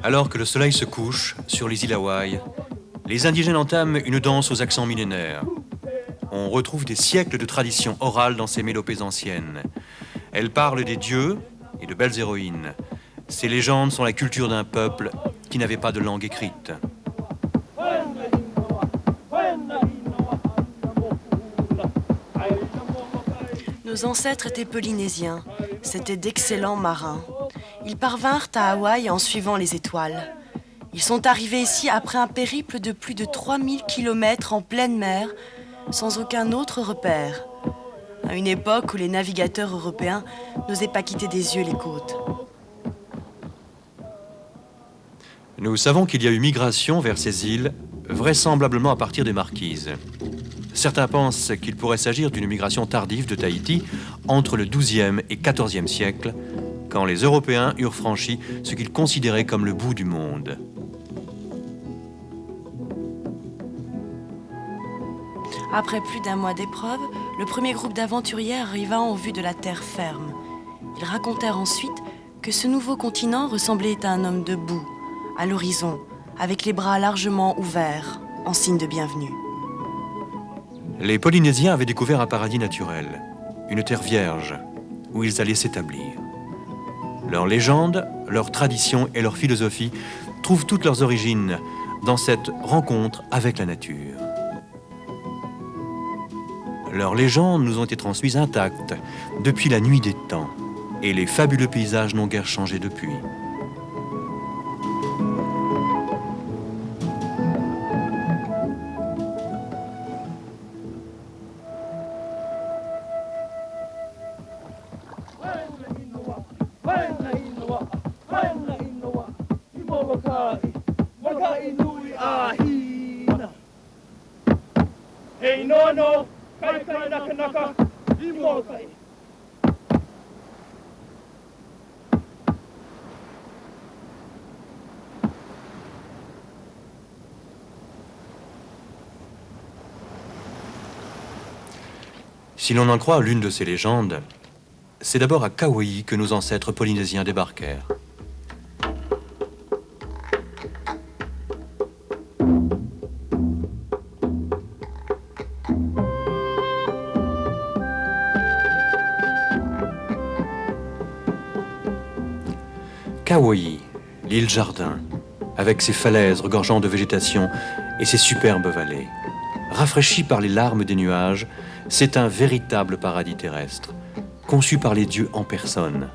Alors que le soleil se couche sur les îles Hawaï, les indigènes entament une danse aux accents millénaires. On retrouve des siècles de tradition orale dans ces mélopées anciennes. Elles parlent des dieux et de belles héroïnes. Ces légendes sont la culture d'un peuple qui n'avait pas de langue écrite. Nos ancêtres étaient polynésiens. C'étaient d'excellents marins. Ils parvinrent à Hawaï en suivant les étoiles. Ils sont arrivés ici après un périple de plus de 3000 kilomètres en pleine mer, sans aucun autre repère, à une époque où les navigateurs européens n'osaient pas quitter des yeux les côtes. Nous savons qu'il y a eu migration vers ces îles, vraisemblablement à partir des Marquises. Certains pensent qu'il pourrait s'agir d'une migration tardive de Tahiti entre le XIIe et XIVe siècle, quand les Européens eurent franchi ce qu'ils considéraient comme le bout du monde. Après plus d'un mois d'épreuves, le premier groupe d'aventuriers arriva en vue de la terre ferme. Ils racontèrent ensuite que ce nouveau continent ressemblait à un homme debout, à l'horizon, avec les bras largement ouverts, en signe de bienvenue. Les Polynésiens avaient découvert un paradis naturel, une terre vierge, où ils allaient s'établir. Leurs légendes, leurs traditions et leur philosophie trouvent toutes leurs origines dans cette rencontre avec la nature. Leurs légendes nous ont été transmises intactes depuis la nuit des temps, et les fabuleux paysages n'ont guère changé depuis. Si l'on en croit l'une de ces légendes, c'est d'abord à Kauai que nos ancêtres polynésiens débarquèrent. Kauai, l'île Jardin, avec ses falaises regorgeant de végétation et ses superbes vallées. Rafraîchi par les larmes des nuages, c'est un véritable paradis terrestre, conçu par les dieux en personne.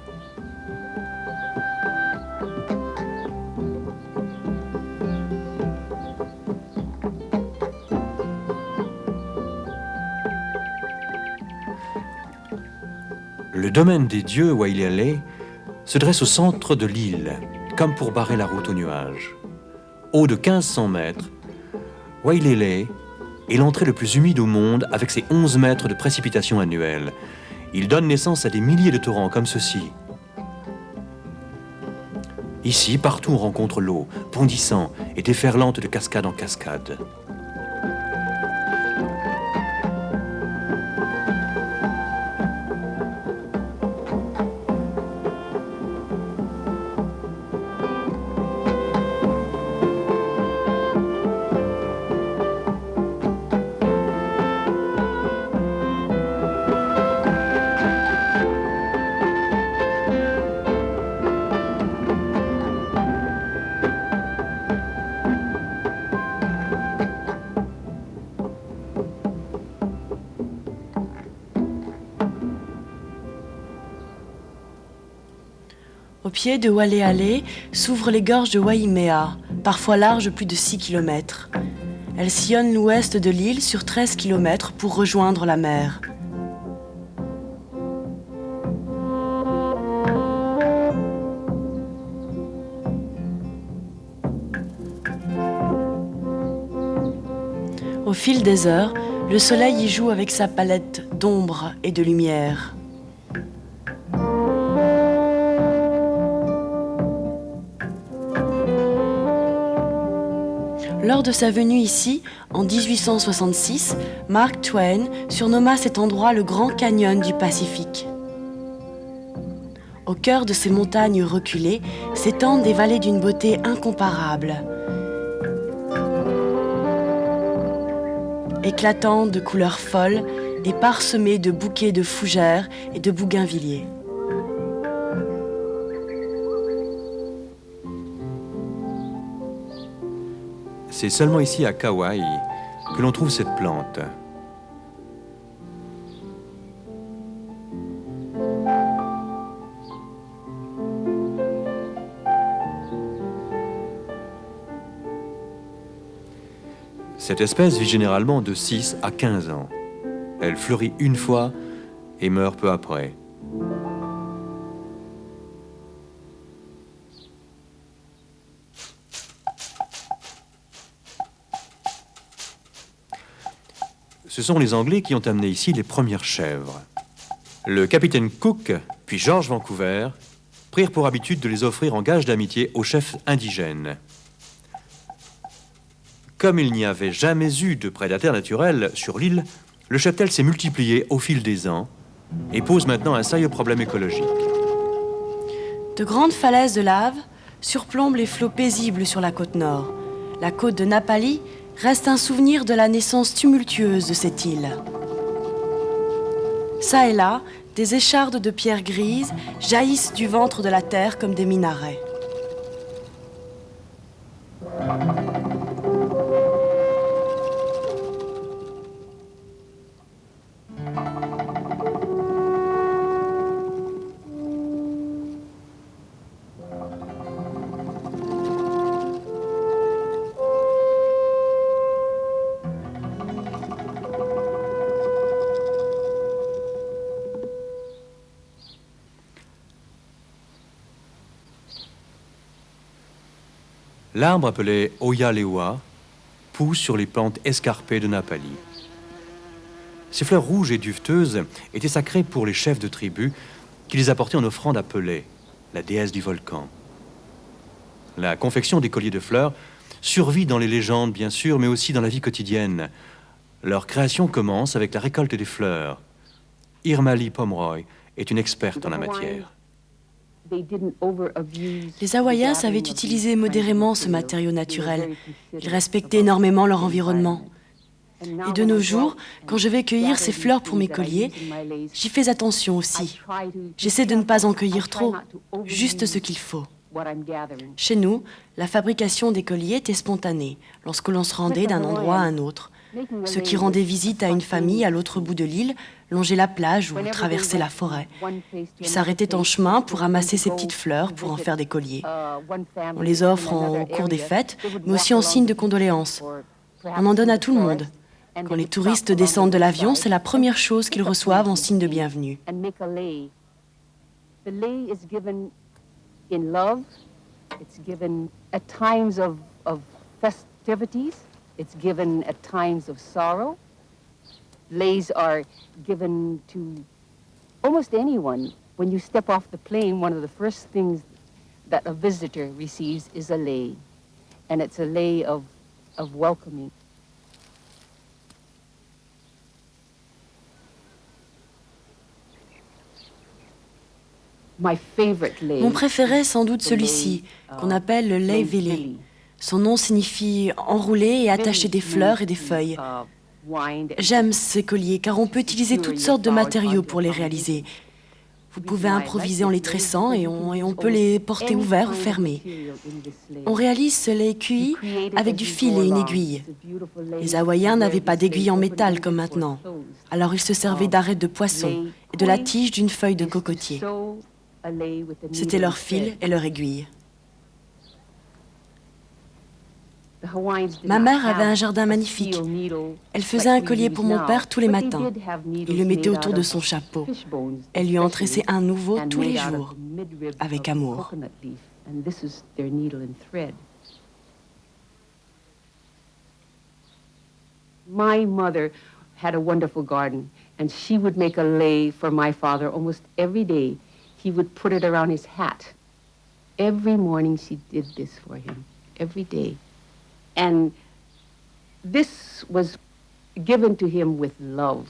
Le domaine des dieux Wailele se dresse au centre de l'île, comme pour barrer la route aux nuages. Haut de 1500 mètres, Wailele est l'entrée le plus humide au monde avec ses 11 mètres de précipitations annuelles. Il donne naissance à des milliers de torrents comme ceci. Ici, partout on rencontre l'eau, bondissant et déferlante de cascade en cascade. Au pied de Waleale s'ouvrent les gorges de Waimea, parfois larges plus de 6 km. Elles sillonnent l'ouest de l'île sur 13 km pour rejoindre la mer. Au fil des heures, le soleil y joue avec sa palette d'ombre et de lumière. Lors de sa venue ici, en 1866, Mark Twain surnomma cet endroit le Grand Canyon du Pacifique. Au cœur de ces montagnes reculées s'étendent des vallées d'une beauté incomparable, éclatantes de couleurs folles et parsemées de bouquets de fougères et de bougainvilliers. C'est seulement ici à Kauai que l'on trouve cette plante. Cette espèce vit généralement de 6 à 15 ans. Elle fleurit une fois et meurt peu après. Ce sont les Anglais qui ont amené ici les premières chèvres. Le capitaine Cook, puis George Vancouver, prirent pour habitude de les offrir en gage d'amitié aux chefs indigènes. Comme il n'y avait jamais eu de prédateurs naturels sur l'île, le cheptel s'est multiplié au fil des ans et pose maintenant un sérieux problème écologique. De grandes falaises de lave surplombent les flots paisibles sur la côte nord. La côte de Napali reste un souvenir de la naissance tumultueuse de cette île. Ça et là, des échardes de pierres grises jaillissent du ventre de la terre comme des minarets. L'arbre appelé Oyalewa pousse sur les pentes escarpées de Napali. Ces fleurs rouges et duveteuses étaient sacrées pour les chefs de tribu qui les apportaient en offrande à Pelé, la déesse du volcan. La confection des colliers de fleurs survit dans les légendes, bien sûr, mais aussi dans la vie quotidienne. Leur création commence avec la récolte des fleurs. Irmali Pomeroy est une experte en la matière. Les Hawaïens savaient utiliser modérément ce matériau naturel. Ils respectaient énormément leur environnement. Et de nos jours, quand je vais cueillir ces fleurs pour mes colliers, j'y fais attention aussi. J'essaie de ne pas en cueillir trop, juste ce qu'il faut. Chez nous, la fabrication des colliers était spontanée, lorsque l'on se rendait d'un endroit à un autre. Ceux qui rendaient visite à une famille à l'autre bout de l'île longeaient la plage ou traversaient la forêt. Ils s'arrêtaient en chemin pour ramasser ces petites fleurs pour en faire des colliers. On les offre au cours des fêtes, mais aussi en signe de condoléances. On en donne à tout le monde. Quand les touristes descendent de l'avion, c'est la première chose qu'ils reçoivent en signe de bienvenue. It's given at times of sorrow. Leis are given to almost anyone. When you step off the plane, one of the first things that a visitor receives is a lei. And it's a lei of welcoming. Mon préféré est sans doute celui-ci, qu'on appelle le lei vili. Son nom signifie enrouler et attacher des fleurs et des feuilles. J'aime ces colliers car on peut utiliser toutes sortes de matériaux pour les réaliser. Vous pouvez improviser en les tressant et on peut les porter ouverts ou fermés. On réalise ce lei cuit avec du fil et une aiguille. Les Hawaïens n'avaient pas d'aiguille en métal comme maintenant. Alors ils se servaient d'arêtes de poisson et de la tige d'une feuille de cocotier. C'était leur fil et leur aiguille. Ma mère avait un jardin magnifique. Elle faisait un collier pour mon père tous les matins. Il le mettait autour de son chapeau. Elle lui en tressait un nouveau tous les jours, avec amour. My mother had a wonderful garden, and she would make a lei for my father almost every day. He would put it around his hat. Every morning she did this for him, every day. And This was given to him with love.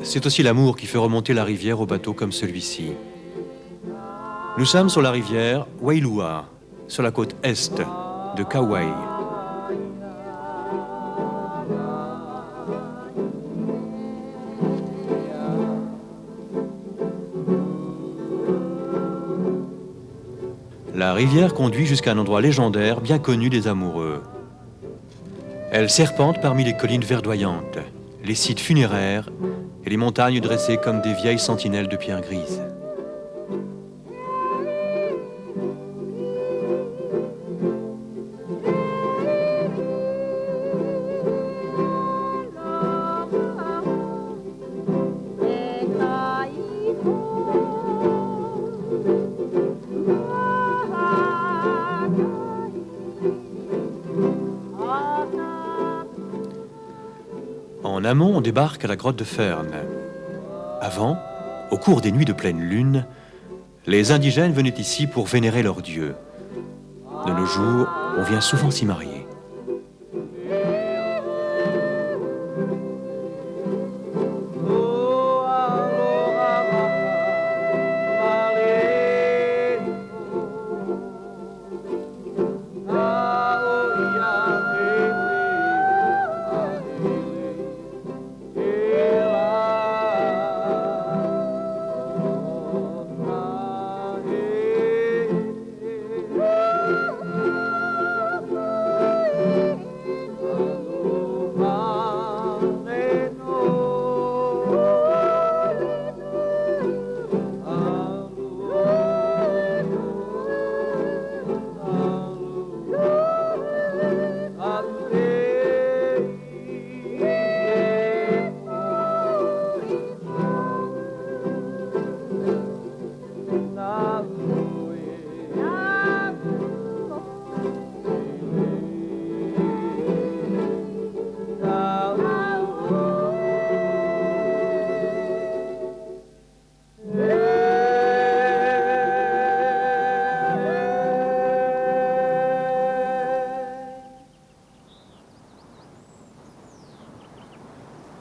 C'est aussi l'amour qui fait remonter la rivière au bateau comme celui-ci. Nous sommes sur la rivière Wailua, sur la côte est de Kauai. La rivière conduit jusqu'à un endroit légendaire bien connu des amoureux. Elle serpente parmi les collines verdoyantes, les sites funéraires et les montagnes dressées comme des vieilles sentinelles de pierre grise. En amont, on débarque à la grotte de Fern. Avant, au cours des nuits de pleine lune, les indigènes venaient ici pour vénérer leurs dieux. De nos jours, on vient souvent s'y marier.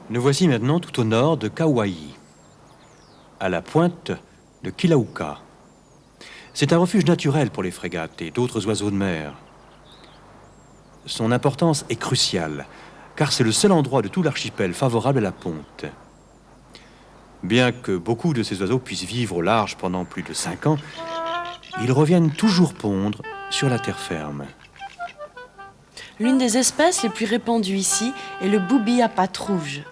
Nous voici maintenant tout au nord de Kauai, à la pointe de Kilauea. C'est un refuge naturel pour les frégates et d'autres oiseaux de mer. Son importance est cruciale, car c'est le seul endroit de tout l'archipel favorable à la ponte. Bien que beaucoup de ces oiseaux puissent vivre au large pendant plus de 5 ans, ils reviennent toujours pondre sur la terre ferme. L'une des espèces les plus répandues ici est le booby à pattes rouges.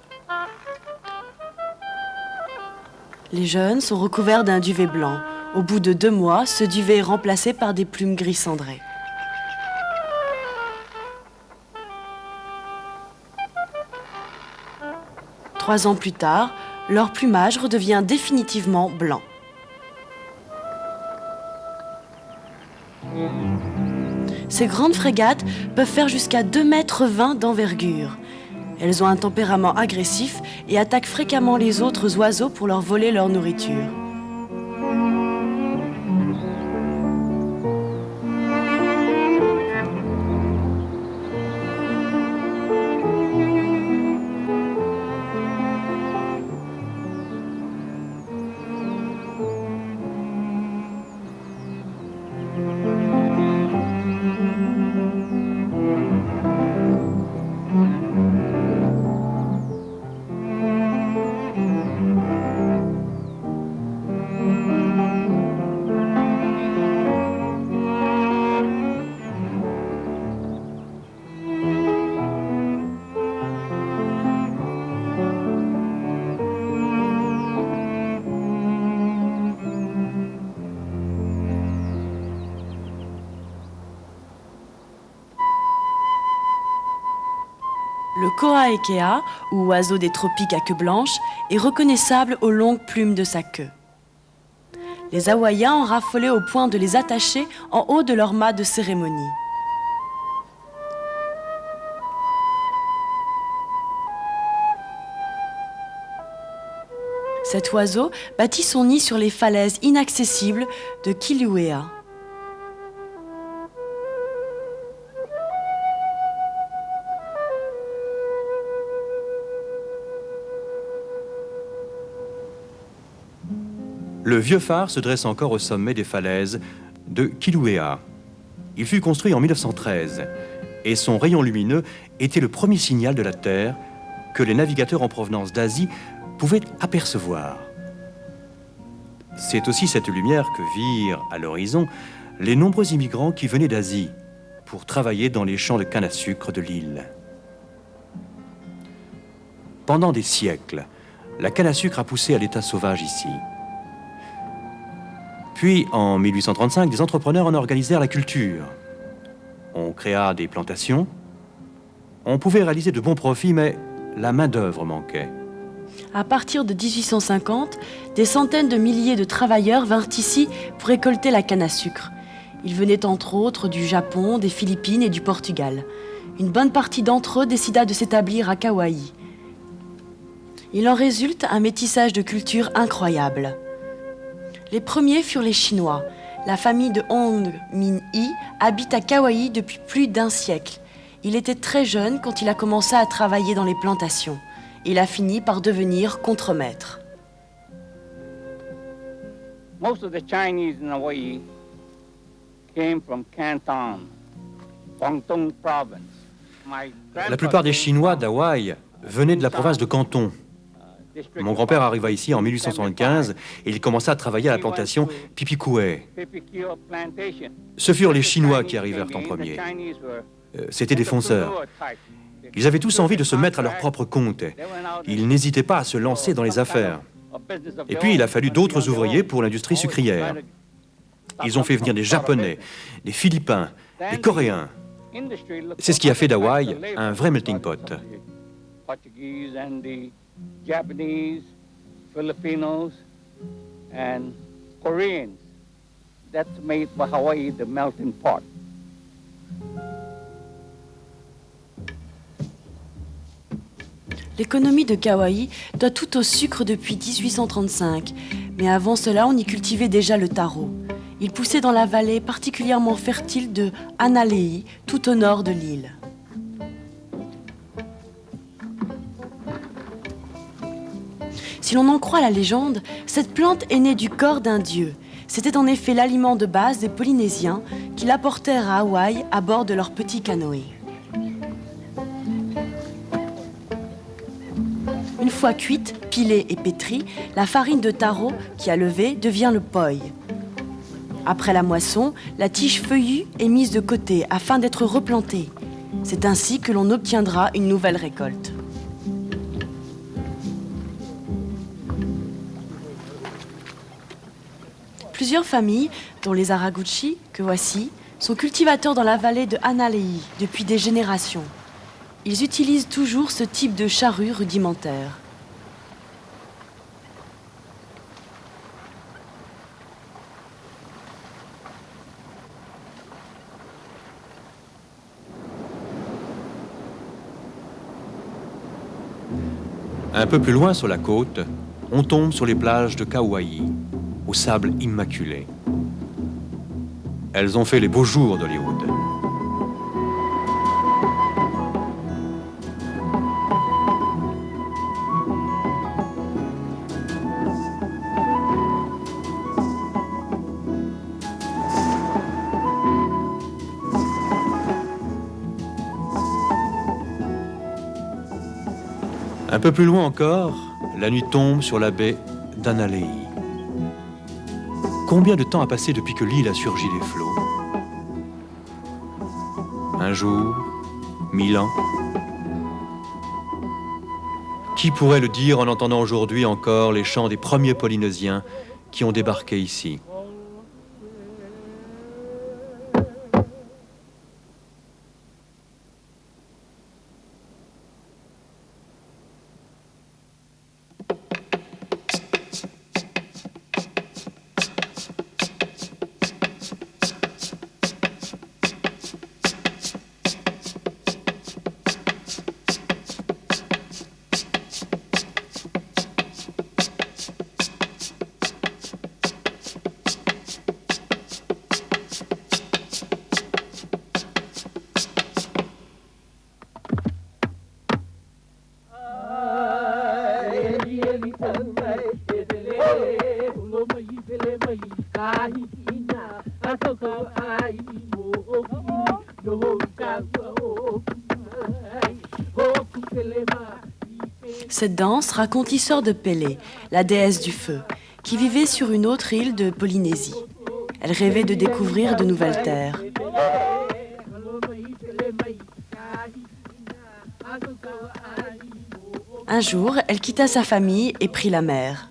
Les jeunes sont recouverts d'un duvet blanc. Au bout de 2 mois, ce duvet est remplacé par des plumes gris cendrées. Trois ans plus tard, leur plumage redevient définitivement blanc. Ces grandes frégates peuvent faire jusqu'à 2,20 mètres d'envergure. Elles ont un tempérament agressif et attaquent fréquemment les autres oiseaux pour leur voler leur nourriture. Le koaekea, ou oiseau des tropiques à queue blanche, est reconnaissable aux longues plumes de sa queue. Les Hawaïens ont raffolé au point de les attacher en haut de leur mât de cérémonie. Cet oiseau bâtit son nid sur les falaises inaccessibles de Kilauea. Le vieux phare se dresse encore au sommet des falaises de Kilauea. Il fut construit en 1913 et son rayon lumineux était le premier signal de la Terre que les navigateurs en provenance d'Asie pouvaient apercevoir. C'est aussi cette lumière que virent à l'horizon les nombreux immigrants qui venaient d'Asie pour travailler dans les champs de canne à sucre de l'île. Pendant des siècles, la canne à sucre a poussé à l'état sauvage ici. Puis, en 1835, des entrepreneurs en organisèrent la culture. On créa des plantations. On pouvait réaliser de bons profits, mais la main-d'œuvre manquait. À partir de 1850, des centaines de milliers de travailleurs vinrent ici pour récolter la canne à sucre. Ils venaient entre autres du Japon, des Philippines et du Portugal. Une bonne partie d'entre eux décida de s'établir à Kauai. Il en résulte un métissage de cultures incroyable. Les premiers furent les Chinois. La famille de Hong Min-hee habite à Kauai depuis plus d'1 siècle. Il était très jeune quand il a commencé à travailler dans les plantations. Il a fini par devenir contremaître. Most of the Chinese in Hawaii came from Canton, Guangdong province. La plupart des Chinois d'Hawaï venaient de la province de Canton. Mon grand-père arriva ici en 1875 et il commença à travailler à la plantation Pipikoué. Ce furent les Chinois qui arrivèrent en premier. C'étaient des fonceurs. Ils avaient tous envie de se mettre à leur propre compte. Ils n'hésitaient pas à se lancer dans les affaires. Et puis il a fallu d'autres ouvriers pour l'industrie sucrière. Ils ont fait venir des Japonais, des Philippins, des Coréens. C'est ce qui a fait d'Hawaï un vrai melting pot. Japanese, Filipinos, and Koreans. That's made Hawaii the melting pot. L'économie de Kauai doit tout au sucre depuis 1835, mais avant cela, on y cultivait déjà le taro. Il poussait dans la vallée particulièrement fertile de Hanalei, tout au nord de l'île. Si l'on en croit la légende, cette plante est née du corps d'un dieu. C'était en effet l'aliment de base des Polynésiens qui l'apportèrent à Hawaï à bord de leur petit canoë. Une fois cuite, pilée et pétrie, la farine de taro qui a levé devient le poi. Après la moisson, la tige feuillue est mise de côté afin d'être replantée. C'est ainsi que l'on obtiendra une nouvelle récolte. Plusieurs familles, dont les Haraguchi, que voici, sont cultivateurs dans la vallée de Hanalei depuis des générations. Ils utilisent toujours ce type de charrue rudimentaire. Un peu plus loin sur la côte, on tombe sur les plages de Kauai, au sable immaculé. Elles ont fait les beaux jours d'Hollywood. Un peu plus loin encore, la nuit tombe sur la baie d'Hanalei. Combien de temps a passé depuis que l'île a surgi des flots? Un jour, 1000 ans? Qui pourrait le dire en entendant aujourd'hui encore les chants des premiers Polynésiens qui ont débarqué ici? Cette danse raconte l'histoire de Pélé, la déesse du feu, qui vivait sur une autre île de Polynésie. Elle rêvait de découvrir de nouvelles terres. Un jour, elle quitta sa famille et prit la mer.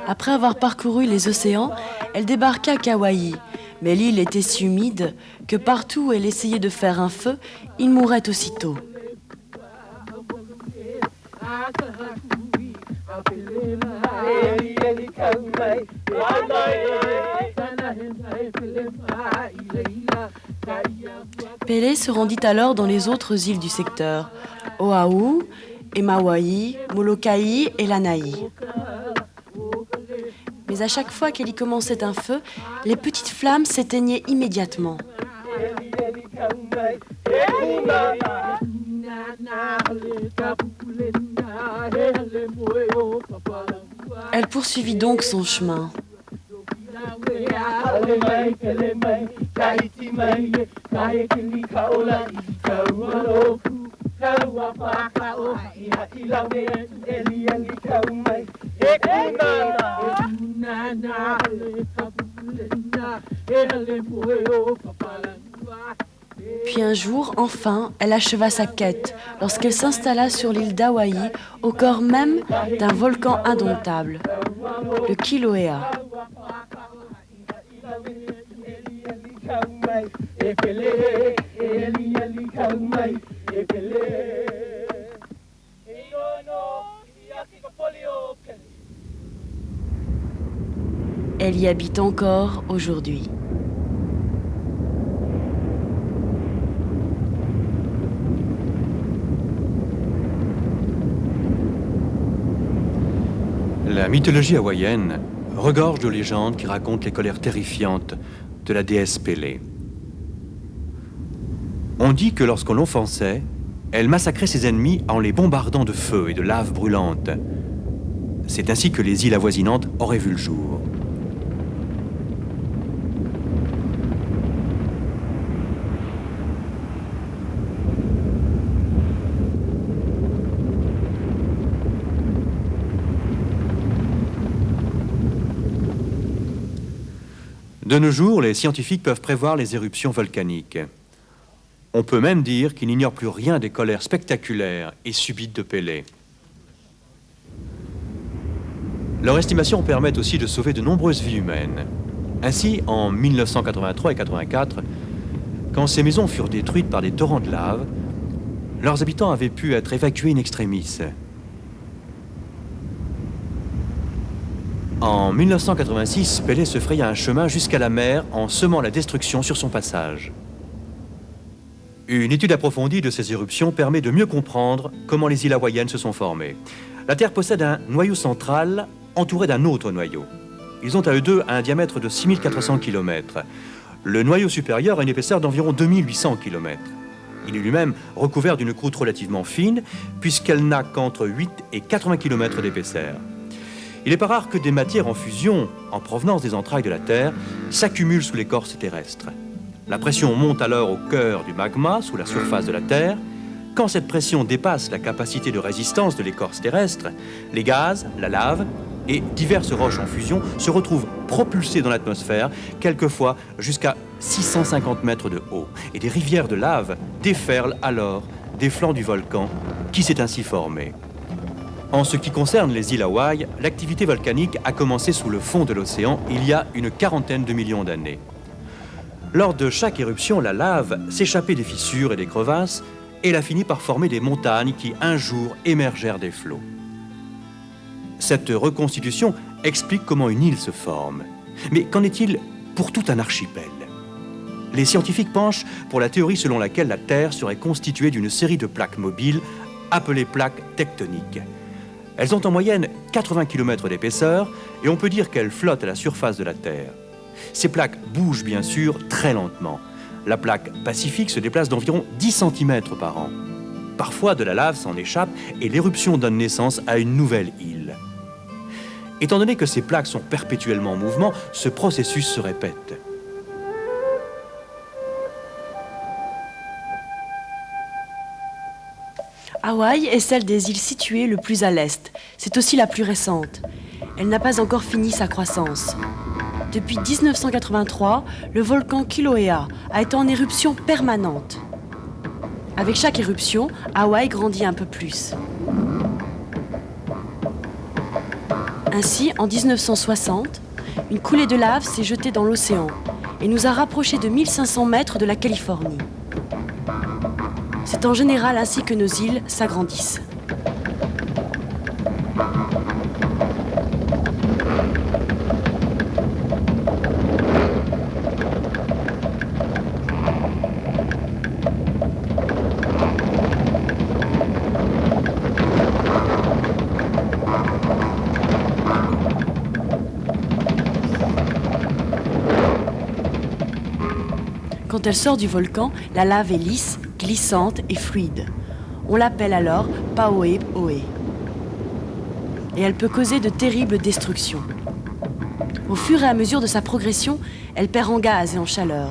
Après avoir parcouru les océans, elle débarqua à Kauai, mais l'île était si humide que partout où elle essayait de faire un feu, il mourait aussitôt. Pélé se rendit alors dans les autres îles du secteur, Oahu, Emawai, Molokai et Lanai. Mais à chaque fois qu'elle y commençait un feu, les petites flammes s'éteignaient immédiatement. Elle poursuivit donc son chemin. Puis un jour, enfin, elle acheva sa quête lorsqu'elle s'installa sur l'île d'Hawaï, au cœur même d'un volcan indomptable, le Kilauea. Elle y habite encore aujourd'hui. La mythologie hawaïenne regorge de légendes qui racontent les colères terrifiantes de la déesse Pélé. On dit que lorsqu'on l'offensait, elle massacrait ses ennemis en les bombardant de feu et de lave brûlante. C'est ainsi que les îles avoisinantes auraient vu le jour. De nos jours, les scientifiques peuvent prévoir les éruptions volcaniques. On peut même dire qu'ils n'ignorent plus rien des colères spectaculaires et subites de Pélé. Leur estimation permet aussi de sauver de nombreuses vies humaines. Ainsi, en 1983 et 1984, quand ces maisons furent détruites par des torrents de lave, leurs habitants avaient pu être évacués in extremis. En 1986, Pélé se fraya un chemin jusqu'à la mer en semant la destruction sur son passage. Une étude approfondie de ces éruptions permet de mieux comprendre comment les îles hawaïennes se sont formées. La Terre possède un noyau central entouré d'un autre noyau. Ils ont à eux deux un diamètre de 6400 km. Le noyau supérieur a une épaisseur d'environ 2800 km. Il est lui-même recouvert d'une croûte relativement fine, puisqu'elle n'a qu'entre 8 et 80 km d'épaisseur. Il n'est pas rare que des matières en fusion, en provenance des entrailles de la Terre, s'accumulent sous l'écorce terrestre. La pression monte alors au cœur du magma, sous la surface de la Terre. Quand cette pression dépasse la capacité de résistance de l'écorce terrestre, les gaz, la lave et diverses roches en fusion se retrouvent propulsées dans l'atmosphère, quelquefois jusqu'à 650 mètres de haut. Et des rivières de lave déferlent alors des flancs du volcan qui s'est ainsi formé. En ce qui concerne les îles Hawaï, l'activité volcanique a commencé sous le fond de l'océan il y a une quarantaine de millions d'années. Lors de chaque éruption, la lave s'échappait des fissures et des crevasses et elle a fini par former des montagnes qui, un jour, émergèrent des flots. Cette reconstitution explique comment une île se forme. Mais qu'en est-il pour tout un archipel? Les scientifiques penchent pour la théorie selon laquelle la Terre serait constituée d'une série de plaques mobiles appelées plaques tectoniques. Elles ont en moyenne 80 km d'épaisseur et on peut dire qu'elles flottent à la surface de la Terre. Ces plaques bougent bien sûr très lentement. La plaque Pacifique se déplace d'environ 10 cm par an. Parfois, de la lave s'en échappe et l'éruption donne naissance à une nouvelle île. Étant donné que ces plaques sont perpétuellement en mouvement, ce processus se répète. Hawaï est celle des îles situées le plus à l'est. C'est aussi la plus récente. Elle n'a pas encore fini sa croissance. Depuis 1983, le volcan Kilauea a été en éruption permanente. Avec chaque éruption, Hawaï grandit un peu plus. Ainsi, en 1960, une coulée de lave s'est jetée dans l'océan et nous a rapprochés de 1500 mètres de la Californie. C'est en général ainsi que nos îles s'agrandissent. Quand elle sort du volcan, la lave est lisse, glissante et fluide. On l'appelle alors Paoe-Oe. Et elle peut causer de terribles destructions. Au fur et à mesure de sa progression, elle perd en gaz et en chaleur.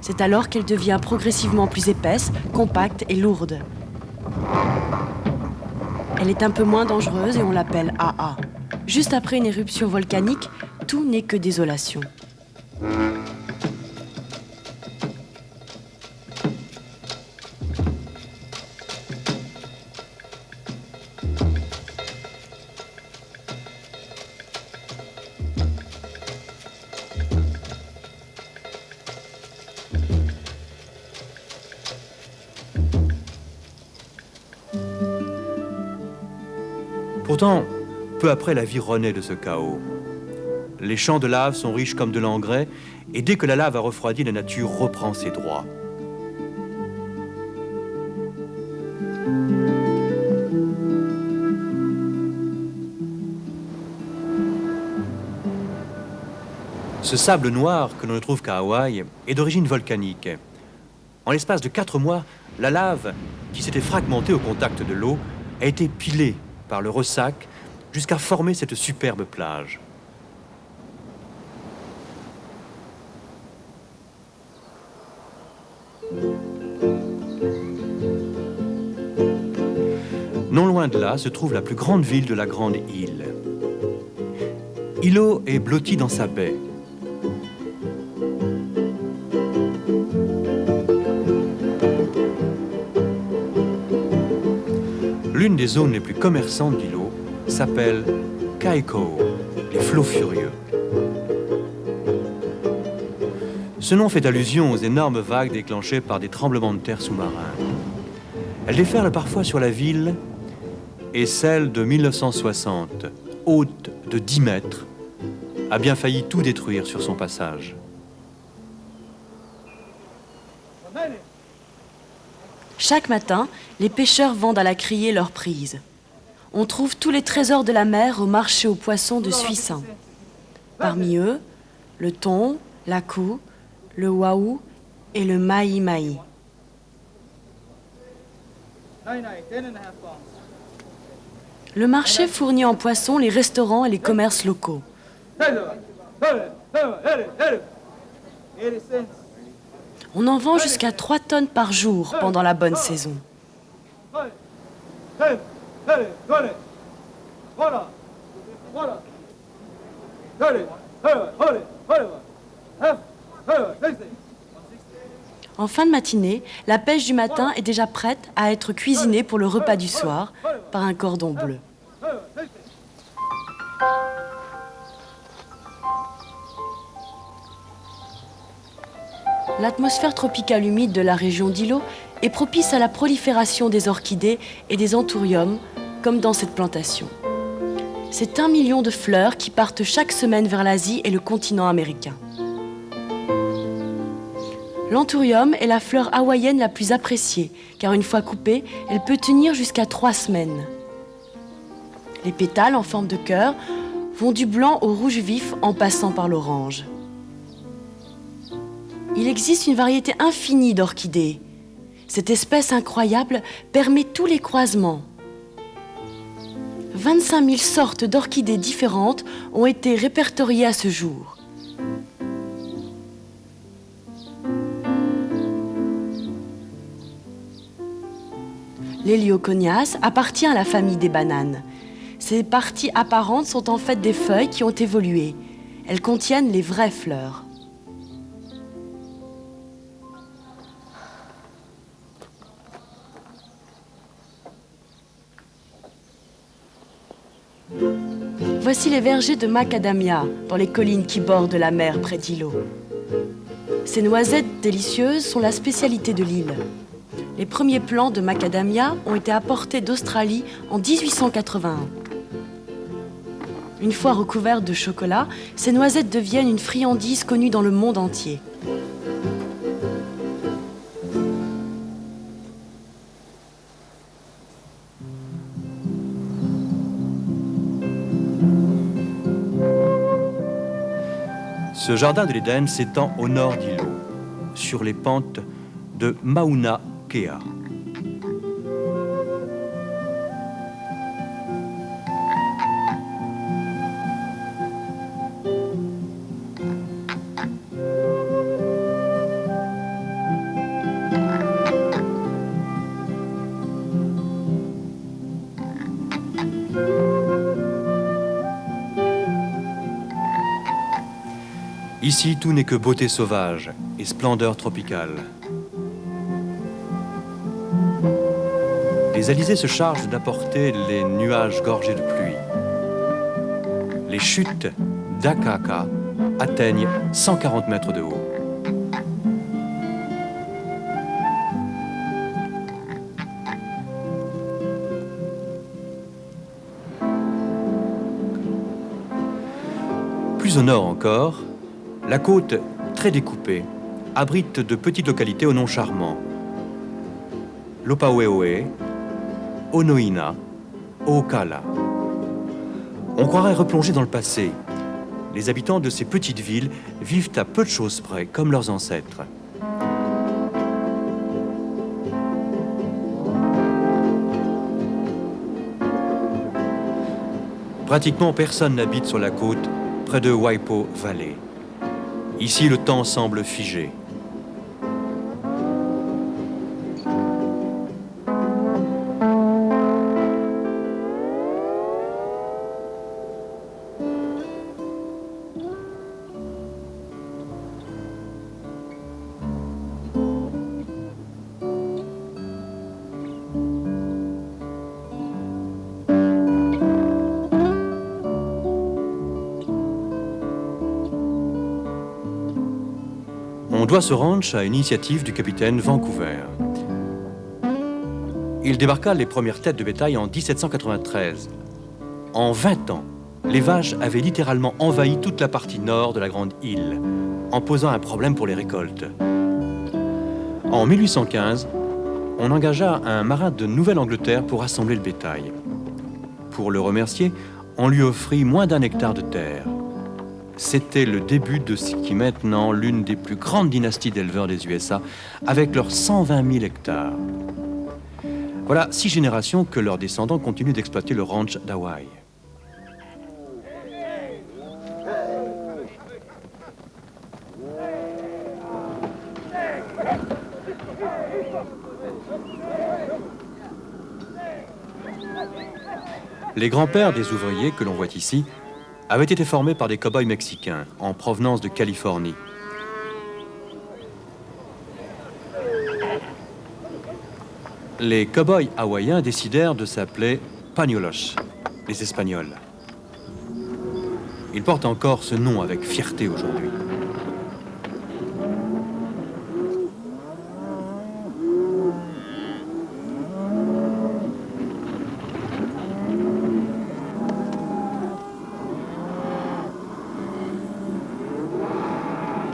C'est alors qu'elle devient progressivement plus épaisse, compacte et lourde. Elle est un peu moins dangereuse et on l'appelle AA. Juste après une éruption volcanique, tout n'est que désolation. Pourtant, peu après, la vie renaît de ce chaos. Les champs de lave sont riches comme de l'engrais, et dès que la lave a refroidi, la nature reprend ses droits. Ce sable noir que l'on ne trouve qu'à Hawaï est d'origine volcanique. En l'espace de 4 mois, la lave, qui s'était fragmentée au contact de l'eau, a été pilée par le ressac jusqu'à former cette superbe plage. Non loin de là se trouve la plus grande ville de la grande île. Hilo est blotti dans sa baie. L'une des zones les plus commerçantes d'Hilo s'appelle Kaiko, les flots furieux. Ce nom fait allusion aux énormes vagues déclenchées par des tremblements de terre sous-marins. Elles déferlent parfois sur la ville et celle de 1960, haute de 10 mètres, a bien failli tout détruire sur son passage. Chaque matin, les pêcheurs vendent à la criée leurs prises. On trouve tous les trésors de la mer au marché aux poissons de Suissin. Parmi eux, le thon, la kou, le wahou et le mahi-mahi. Le marché fournit en poissons les restaurants et les commerces locaux. On en vend jusqu'à 3 tonnes par jour pendant la bonne saison. En fin de matinée, la pêche du matin est déjà prête à être cuisinée pour le repas du soir par un cordon bleu. L'atmosphère tropicale humide de la région d'Hilo est propice à la prolifération des orchidées et des anthuriums, comme dans cette plantation. C'est 1 million de fleurs qui partent chaque semaine vers l'Asie et le continent américain. L'anthurium est la fleur hawaïenne la plus appréciée, car une fois coupée, elle peut tenir jusqu'à 3 semaines. Les pétales en forme de cœur vont du blanc au rouge vif en passant par l'orange. Il existe une variété infinie d'orchidées. Cette espèce incroyable permet tous les croisements. 25 000 sortes d'orchidées différentes ont été répertoriées à ce jour. L'hélioconias appartient à la famille des bananes. Ces parties apparentes sont en fait des feuilles qui ont évolué. Elles contiennent les vraies fleurs. Voici les vergers de macadamia dans les collines qui bordent la mer près d'Ilo. Ces noisettes délicieuses sont la spécialité de l'île. Les premiers plants de macadamia ont été apportés d'Australie en 1881. Une fois recouvertes de chocolat, ces noisettes deviennent une friandise connue dans le monde entier. Ce jardin de l'Éden s'étend au nord d'Ilo, sur les pentes de Mauna Kea. Ici, tout n'est que beauté sauvage et splendeur tropicale. Les alizés se chargent d'apporter les nuages gorgés de pluie. Les chutes d'Akaka atteignent 140 mètres de haut. Plus au nord encore, la côte, très découpée, abrite de petites localités au nom charmant. Lopaweoe, Onoina, Okala. On croirait replonger dans le passé. Les habitants de ces petites villes vivent à peu de choses près, comme leurs ancêtres. Pratiquement personne n'habite sur la côte près de Waipo Valley. Ici, le temps semble figé. On doit ce ranch à une initiative du capitaine Vancouver. Il débarqua les premières têtes de bétail en 1793. En 20 ans, les vaches avaient littéralement envahi toute la partie nord de la grande île, en posant un problème pour les récoltes. En 1815, on engagea un marin de Nouvelle-Angleterre pour assembler le bétail. Pour le remercier, on lui offrit moins d'1 hectare de terre. C'était le début de ce qui est maintenant l'une des plus grandes dynasties d'éleveurs des USA, avec leurs 120 000 hectares. Voilà 6 générations que leurs descendants continuent d'exploiter le ranch d'Hawaï. Les grands-pères des ouvriers que l'on voit ici avaient été formés par des cow-boys mexicains en provenance de Californie. Les cow-boys hawaïens décidèrent de s'appeler Pañuelos, les Espagnols. Ils portent encore ce nom avec fierté aujourd'hui.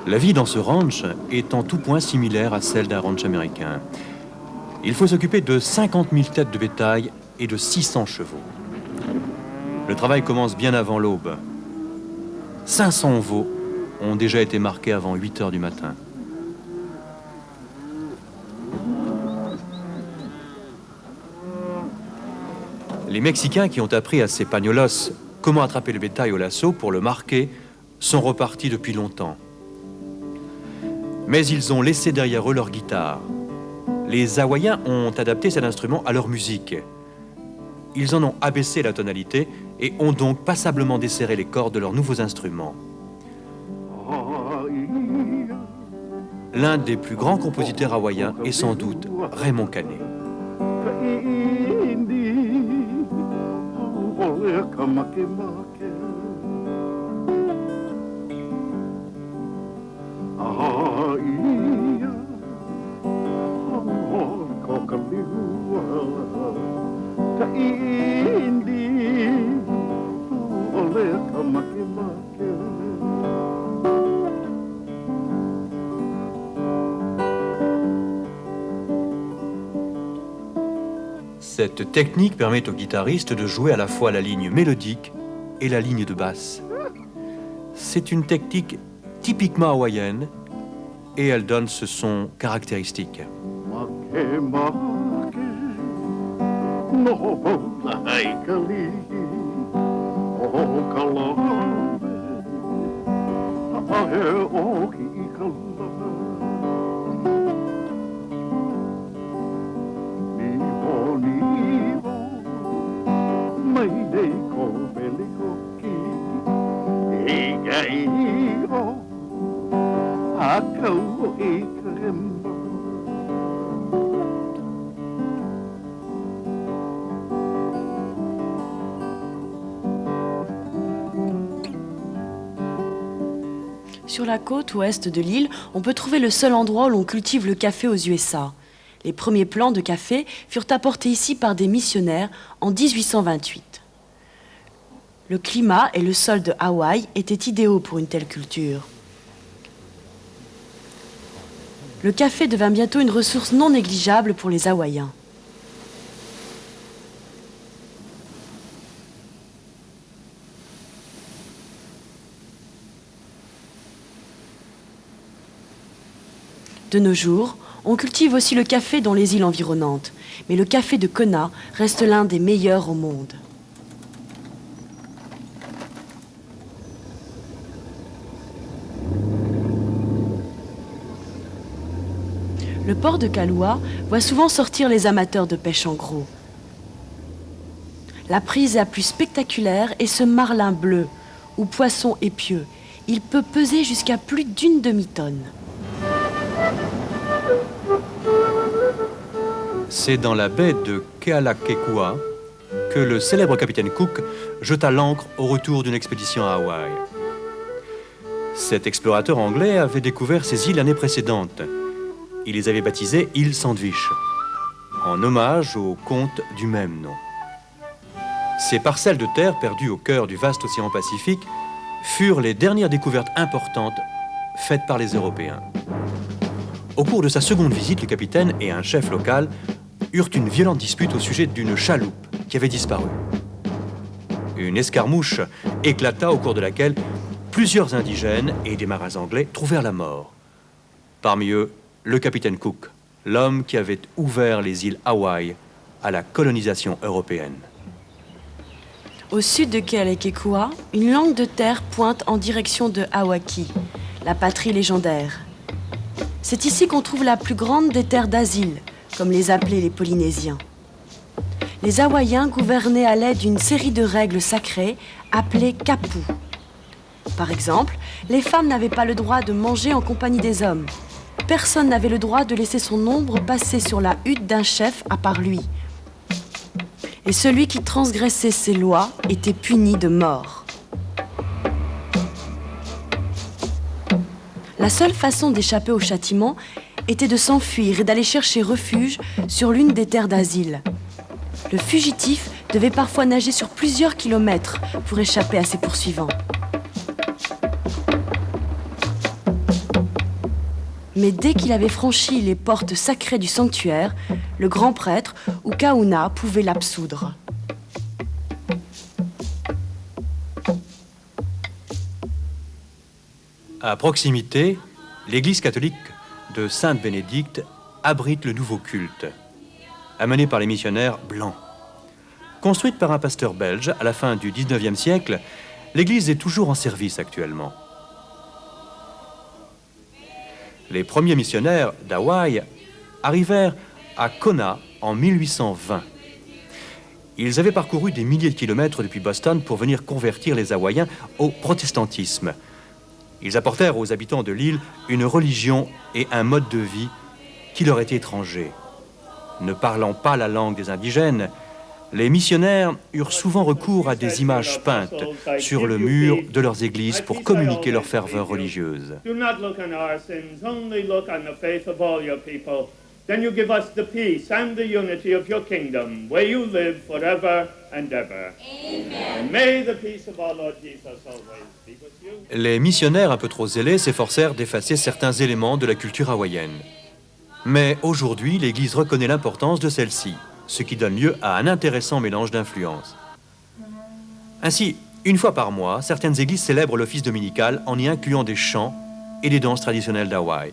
La vie dans ce ranch est en tout point similaire à celle d'un ranch américain. Il faut s'occuper de 50 000 têtes de bétail et de 600 chevaux. Le travail commence bien avant l'aube. 500 veaux ont déjà été marqués avant 8 heures du matin. Les Mexicains qui ont appris à ces pañolos comment attraper le bétail au lasso pour le marquer sont repartis depuis longtemps. Mais ils ont laissé derrière eux leur guitare. Les Hawaïens ont adapté cet instrument à leur musique. Ils en ont abaissé la tonalité et ont donc passablement desserré les cordes de leurs nouveaux instruments. L'un des plus grands compositeurs hawaïens est sans doute Raymond Canet. Cette technique permet au guitariste de jouer à la fois la ligne mélodique et la ligne de basse. C'est une technique typiquement hawaïenne et elle donne ce son caractéristique. Sur la côte ouest de l'île, on peut trouver le seul endroit où l'on cultive le café aux USA. Les premiers plants de café furent apportés ici par des missionnaires en 1828. Le climat et le sol de Hawaï étaient idéaux pour une telle culture. Le café devint bientôt une ressource non négligeable pour les Hawaïens. De nos jours, on cultive aussi le café dans les îles environnantes, mais le café de Kona reste l'un des meilleurs au monde. Le port de Kailua voit souvent sortir les amateurs de pêche en gros. La prise la plus spectaculaire est ce marlin bleu, ou poisson épieux. Il peut peser jusqu'à plus d'1 demi-tonne. C'est dans la baie de Kealakekua que le célèbre capitaine Cook jeta l'ancre au retour d'une expédition à Hawaï. Cet explorateur anglais avait découvert ces îles l'année précédente. Il les avait baptisées îles Sandwich, en hommage au comte du même nom. Ces parcelles de terre perdues au cœur du vaste océan Pacifique furent les dernières découvertes importantes faites par les Européens. Au cours de sa seconde visite, le capitaine et un chef local eurent une violente dispute au sujet d'une chaloupe qui avait disparu. Une escarmouche éclata au cours de laquelle plusieurs indigènes et des marins anglais trouvèrent la mort. Parmi eux, le capitaine Cook, l'homme qui avait ouvert les îles Hawaï à la colonisation européenne. Au sud de Kealakekua, une langue de terre pointe en direction de Hawaiki, la patrie légendaire. C'est ici qu'on trouve la plus grande des terres d'asile, comme les appelaient les Polynésiens. Les Hawaïens gouvernaient à l'aide d'une série de règles sacrées appelées kapu. Par exemple, les femmes n'avaient pas le droit de manger en compagnie des hommes. Personne n'avait le droit de laisser son ombre passer sur la hutte d'un chef à part lui. Et celui qui transgressait ces lois était puni de mort. La seule façon d'échapper au châtiment était de s'enfuir et d'aller chercher refuge sur l'une des terres d'asile. Le fugitif devait parfois nager sur plusieurs kilomètres pour échapper à ses poursuivants. Mais dès qu'il avait franchi les portes sacrées du sanctuaire, le grand prêtre ou Kauna pouvait l'absoudre. À proximité, l'église catholique de Sainte-Bénédicte abrite le nouveau culte, amené par les missionnaires blancs. Construite par un pasteur belge à la fin du XIXe siècle, l'église est toujours en service actuellement. Les premiers missionnaires d'Hawaï arrivèrent à Kona en 1820. Ils avaient parcouru des milliers de kilomètres depuis Boston pour venir convertir les Hawaïens au protestantisme. Ils apportèrent aux habitants de l'île une religion et un mode de vie qui leur étaient étrangers. Ne parlant pas la langue des indigènes, les missionnaires eurent souvent recours à des images peintes sur le mur de leurs églises pour communiquer leur ferveur religieuse. Then you give us the peace and the unity of your kingdom, where you live forever and ever. Amen. And may the peace of our Lord Jesus always be with you. Les missionnaires un peu trop zélés s'efforcèrent d'effacer certains éléments de la culture hawaïenne. Mais aujourd'hui, l'Église reconnaît l'importance de celle-ci, ce qui donne lieu à un intéressant mélange d'influences. Ainsi, une fois par mois, certaines églises célèbrent l'office dominical en y incluant des chants et des danses traditionnelles d'Hawaï.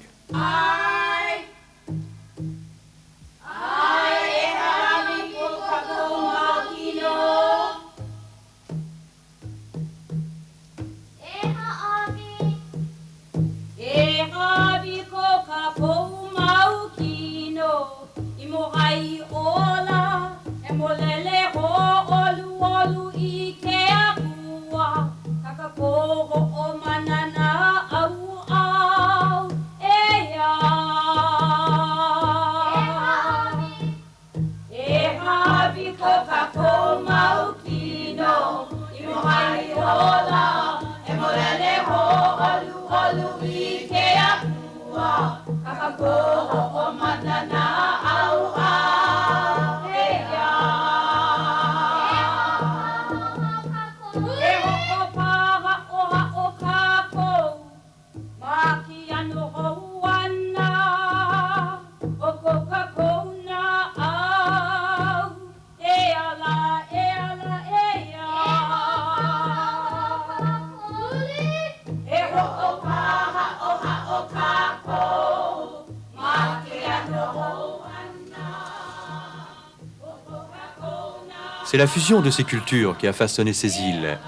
C'est la fusion de ces cultures qui a façonné ces îles.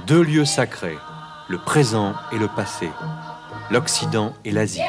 Deux lieux sacrés, le présent et le passé, l'Occident et l'Asie.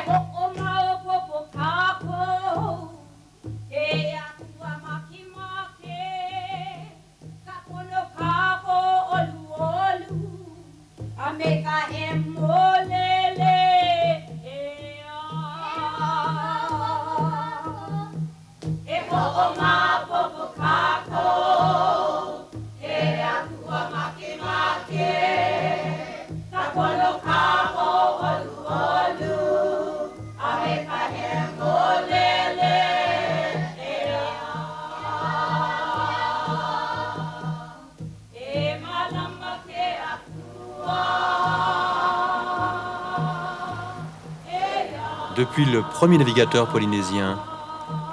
Depuis le premier navigateur polynésien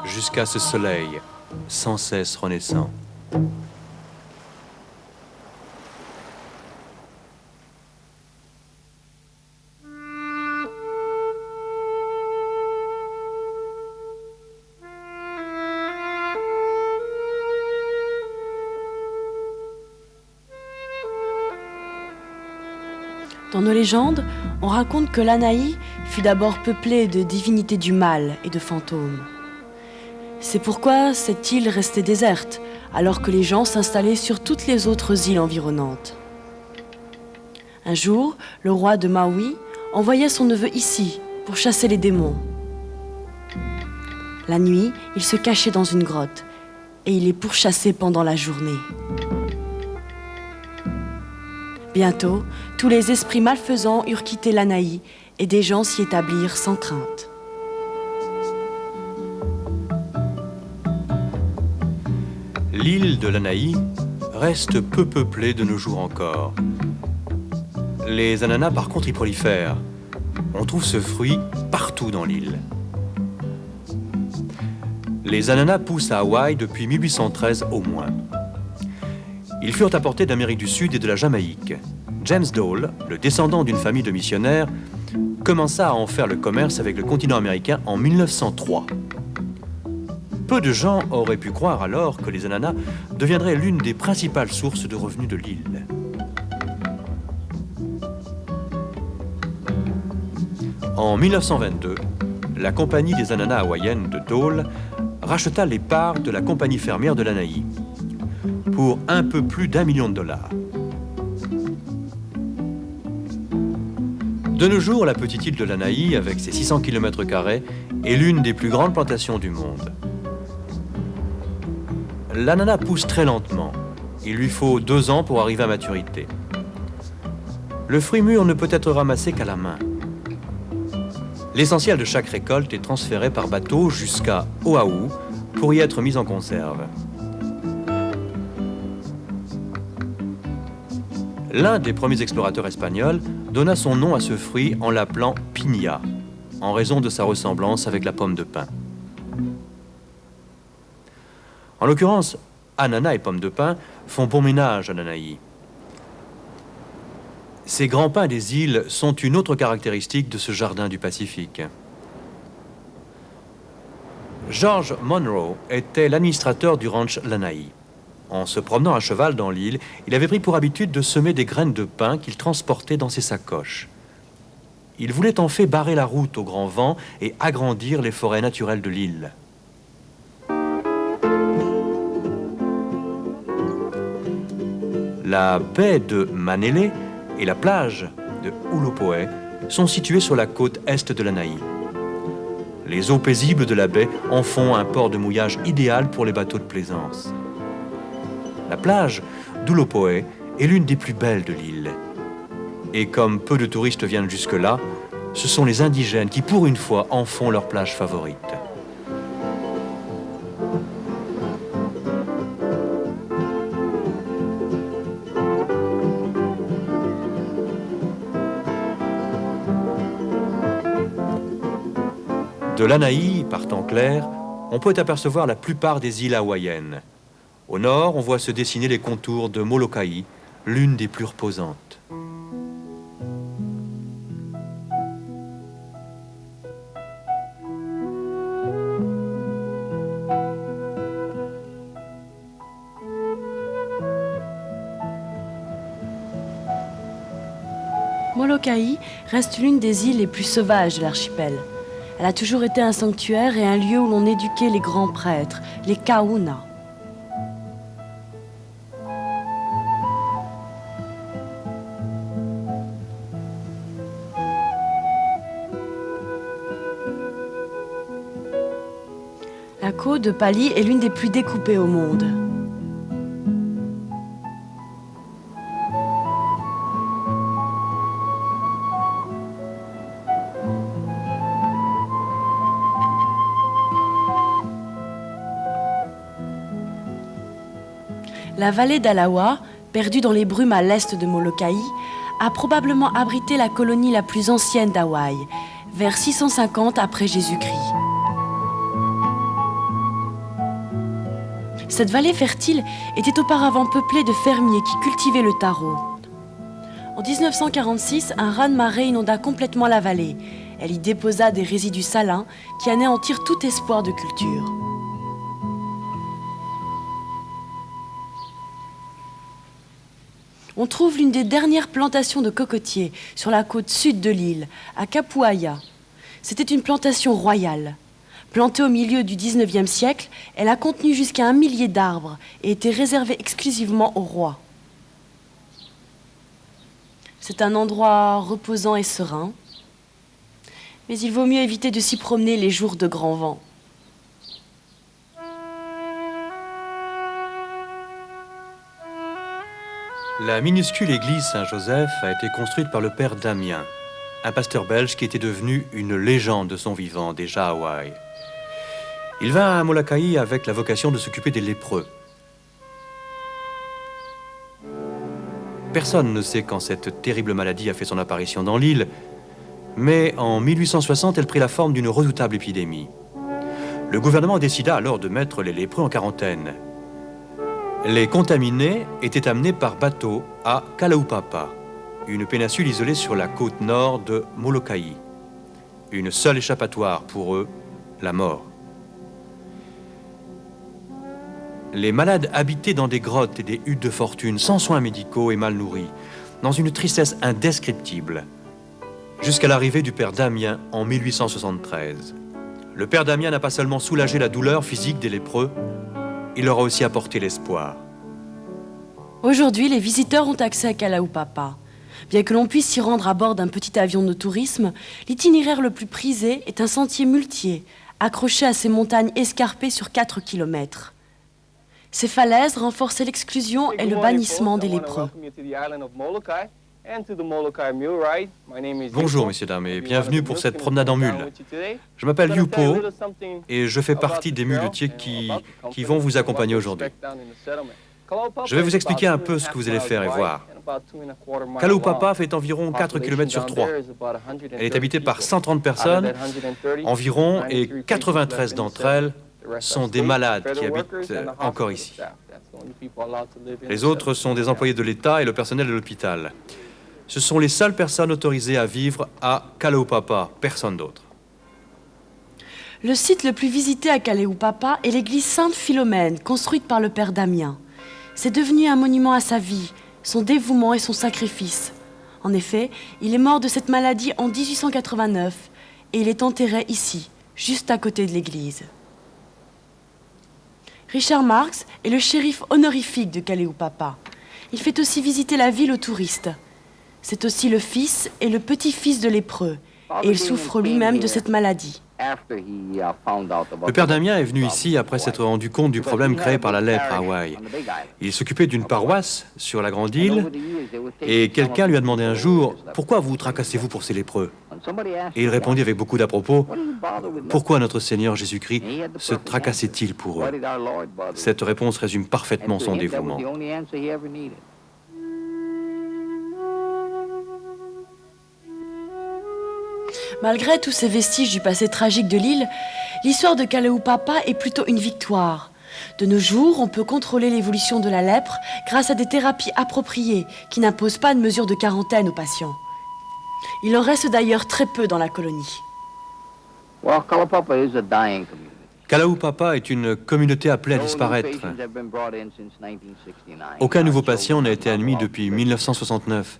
jusqu'à ce soleil sans cesse renaissant. Dans nos légendes, on raconte que Lanai fut d'abord peuplée de divinités du mal et de fantômes. C'est pourquoi cette île restait déserte, alors que les gens s'installaient sur toutes les autres îles environnantes. Un jour, le roi de Maui envoya son neveu ici pour chasser les démons. La nuit, il se cachait dans une grotte et il les pourchassait pendant la journée. Bientôt, tous les esprits malfaisants eurent quitté Lanai et des gens s'y établirent sans crainte. L'île de Lanai reste peu peuplée de nos jours encore. Les ananas, par contre, y prolifèrent. On trouve ce fruit partout dans l'île. Les ananas poussent à Hawaï depuis 1813 au moins. Ils furent apportés d'Amérique du Sud et de la Jamaïque. James Dole, le descendant d'une famille de missionnaires, commença à en faire le commerce avec le continent américain en 1903. Peu de gens auraient pu croire alors que les ananas deviendraient l'une des principales sources de revenus de l'île. En 1922, la compagnie des ananas hawaïennes de Dole racheta les parts de la compagnie fermière de l'Anaï pour un peu plus d'1 million de dollars. De nos jours, la petite île de l'Anaï, avec ses 600 km², est l'une des plus grandes plantations du monde. L'ananas pousse très lentement. Il lui faut 2 ans pour arriver à maturité. Le fruit mûr ne peut être ramassé qu'à la main. L'essentiel de chaque récolte est transféré par bateau jusqu'à Oahu pour y être mis en conserve. L'un des premiers explorateurs espagnols donna son nom à ce fruit en l'appelant piña, en raison de sa ressemblance avec la pomme de pin. En l'occurrence, ananas et pommes de pin font bon ménage à l'Anaï. Ces grands pins des îles sont une autre caractéristique de ce jardin du Pacifique. George Monroe était l'administrateur du ranch l'Anaï. En se promenant à cheval dans l'île, il avait pris pour habitude de semer des graines de pin qu'il transportait dans ses sacoches. Il voulait en fait barrer la route au grand vent et agrandir les forêts naturelles de l'île. La baie de Manele et la plage de Ulopoe sont situées sur la côte est de l'Anaï. Les eaux paisibles de la baie en font un port de mouillage idéal pour les bateaux de plaisance. La plage d'Ulopoe est l'une des plus belles de l'île. Et comme peu de touristes viennent jusque-là, ce sont les indigènes qui, pour une fois, en font leur plage favorite. De l'Anaï, par temps clair, on peut apercevoir la plupart des îles hawaïennes. Au nord, on voit se dessiner les contours de Molokai, l'une des plus reposantes. Molokai reste l'une des îles les plus sauvages de l'archipel. Elle a toujours été un sanctuaire et un lieu où l'on éduquait les grands prêtres, les kahuna. La côte de Pali est l'une des plus découpées au monde. La vallée d'Alawa, perdue dans les brumes à l'est de Molokai, a probablement abrité la colonie la plus ancienne d'Hawaï, vers 650 après Jésus-Christ. Cette vallée fertile était auparavant peuplée de fermiers qui cultivaient le taro. En 1946, un raz-de-marée inonda complètement la vallée. Elle y déposa des résidus salins qui anéantirent tout espoir de culture. On trouve l'une des dernières plantations de cocotiers sur la côte sud de l'île, à Kapuaya. C'était une plantation royale. Plantée au milieu du 19e siècle, elle a contenu jusqu'à 1 millier d'arbres et était réservée exclusivement aux rois. C'est un endroit reposant et serein, mais il vaut mieux éviter de s'y promener les jours de grand vent. La minuscule église Saint-Joseph a été construite par le père Damien, un pasteur belge qui était devenu une légende de son vivant, déjà à Hawaï. Il vint à Molokai avec la vocation de s'occuper des lépreux. Personne ne sait quand cette terrible maladie a fait son apparition dans l'île, mais en 1860, elle prit la forme d'une redoutable épidémie. Le gouvernement décida alors de mettre les lépreux en quarantaine. Les contaminés étaient amenés par bateau à Kalaupapa, une péninsule isolée sur la côte nord de Molokai. Une seule échappatoire pour eux, la mort. Les malades habitaient dans des grottes et des huttes de fortune, sans soins médicaux et mal nourris, dans une tristesse indescriptible, jusqu'à l'arrivée du père Damien en 1873. Le père Damien n'a pas seulement soulagé la douleur physique des lépreux, il leur a aussi apporté l'espoir. Aujourd'hui, les visiteurs ont accès à Kalaupapa. Bien que l'on puisse s'y rendre à bord d'un petit avion de tourisme, l'itinéraire le plus prisé est un sentier muletier, accroché à ces montagnes escarpées sur 4 kilomètres. Ces falaises renforçaient l'exclusion et le bannissement des lépreux. Bonjour, messieurs, dames, et bienvenue pour cette promenade en mule. Je m'appelle Yupo et je fais partie des muletiers qui vont vous accompagner aujourd'hui. Je vais vous expliquer un peu ce que vous allez faire et voir. Kalaupapa fait environ 4 km sur 3. Elle est habitée par 130 personnes environ et 93 d'entre elles sont des malades qui habitent encore ici. Les autres sont des employés de l'État et le personnel de l'hôpital. Ce sont les seules personnes autorisées à vivre à Kalaupapa, personne d'autre. Le site le plus visité à Kalaupapa est l'église Sainte-Philomène, construite par le père Damien. C'est devenu un monument à sa vie, son dévouement et son sacrifice. En effet, il est mort de cette maladie en 1889 et il est enterré ici, juste à côté de l'église. Richard Marx est le shérif honorifique de Kalaupapa. Il fait aussi visiter la ville aux touristes. C'est aussi le fils et le petit-fils de lépreux, et il souffre lui-même de cette maladie. Le père Damien est venu ici après s'être rendu compte du problème créé par la lèpre à Hawaï. Il s'occupait d'une paroisse sur la grande île et quelqu'un lui a demandé un jour « Pourquoi vous tracassez-vous pour ces lépreux ?» Et il répondit avec beaucoup d'à-propos « Pourquoi notre Seigneur Jésus-Christ se tracassait-il pour eux ?» Cette réponse résume parfaitement son dévouement. Malgré tous ces vestiges du passé tragique de l'île, l'histoire de Kalaupapa est plutôt une victoire. De nos jours, on peut contrôler l'évolution de la lèpre grâce à des thérapies appropriées qui n'imposent pas de mesures de quarantaine aux patients. Il en reste d'ailleurs très peu dans la colonie. Kalaupapa est une communauté appelée à disparaître. Aucun nouveau patient n'a été admis depuis 1969.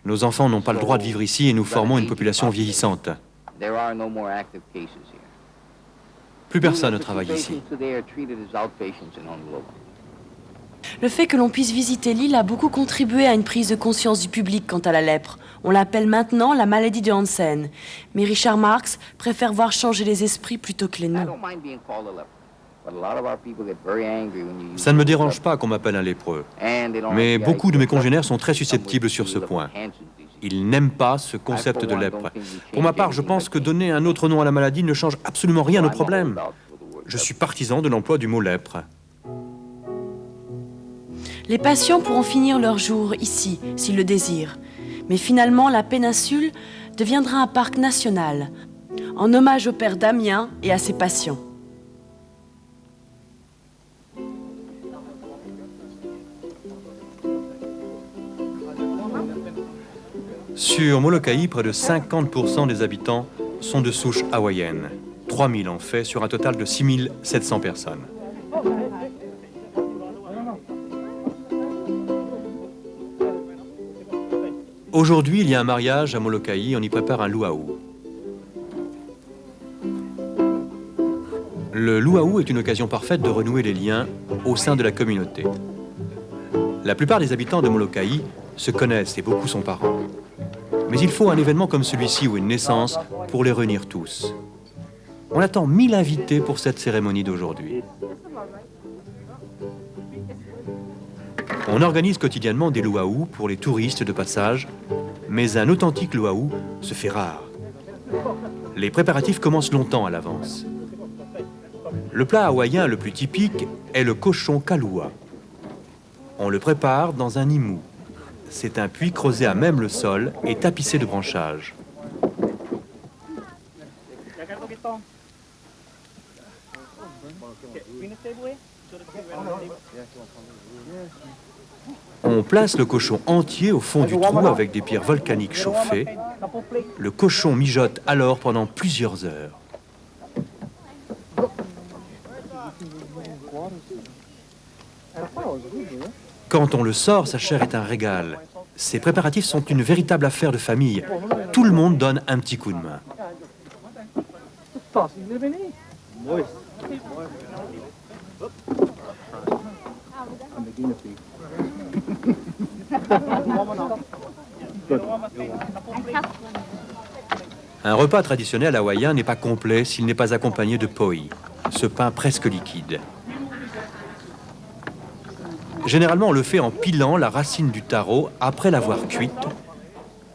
Nos enfants n'ont pas le droit de vivre ici et nous formons une population vieillissante. Plus personne ne travaille ici. Le fait que l'on puisse visiter l'île a beaucoup contribué à une prise de conscience du public quant à la lèpre. On l'appelle maintenant la maladie de Hansen. Mais Richard Marx préfère voir changer les esprits plutôt que les noms. Ça ne me dérange pas qu'on m'appelle un lépreux. Mais beaucoup de mes congénères sont très susceptibles sur ce point. Ils n'aiment pas ce concept de lèpre. Pour ma part, je pense que donner un autre nom à la maladie ne change absolument rien au problème. Je suis partisan de l'emploi du mot lèpre. Les patients pourront finir leur jour ici, s'ils le désirent. Mais finalement, la péninsule deviendra un parc national, en hommage au père Damien et à ses patients. Sur Molokai, près de 50% des habitants sont de souche hawaïenne. 3000 en fait, sur un total de 6700 personnes. Aujourd'hui, il y a un mariage à Molokai, on y prépare un luau. Le luau est une occasion parfaite de renouer les liens au sein de la communauté. La plupart des habitants de Molokai se connaissent et beaucoup sont parents. Mais il faut un événement comme celui-ci ou une naissance pour les réunir tous. On attend 1000 invités pour cette cérémonie d'aujourd'hui. On organise quotidiennement des luau pour les touristes de passage, mais un authentique luau se fait rare. Les préparatifs commencent longtemps à l'avance. Le plat hawaïen le plus typique est le cochon kalua. On le prépare dans un imu. C'est un puits creusé à même le sol et tapissé de branchages. On place le cochon entier au fond du trou avec des pierres volcaniques chauffées. Le cochon mijote alors pendant plusieurs heures. Quand on le sort, sa chair est un régal. Ces préparatifs sont une véritable affaire de famille. Tout le monde donne un petit coup de main. Un repas traditionnel hawaïen n'est pas complet s'il n'est pas accompagné de poi, ce pain presque liquide. Généralement, on le fait en pilant la racine du taro après l'avoir cuite,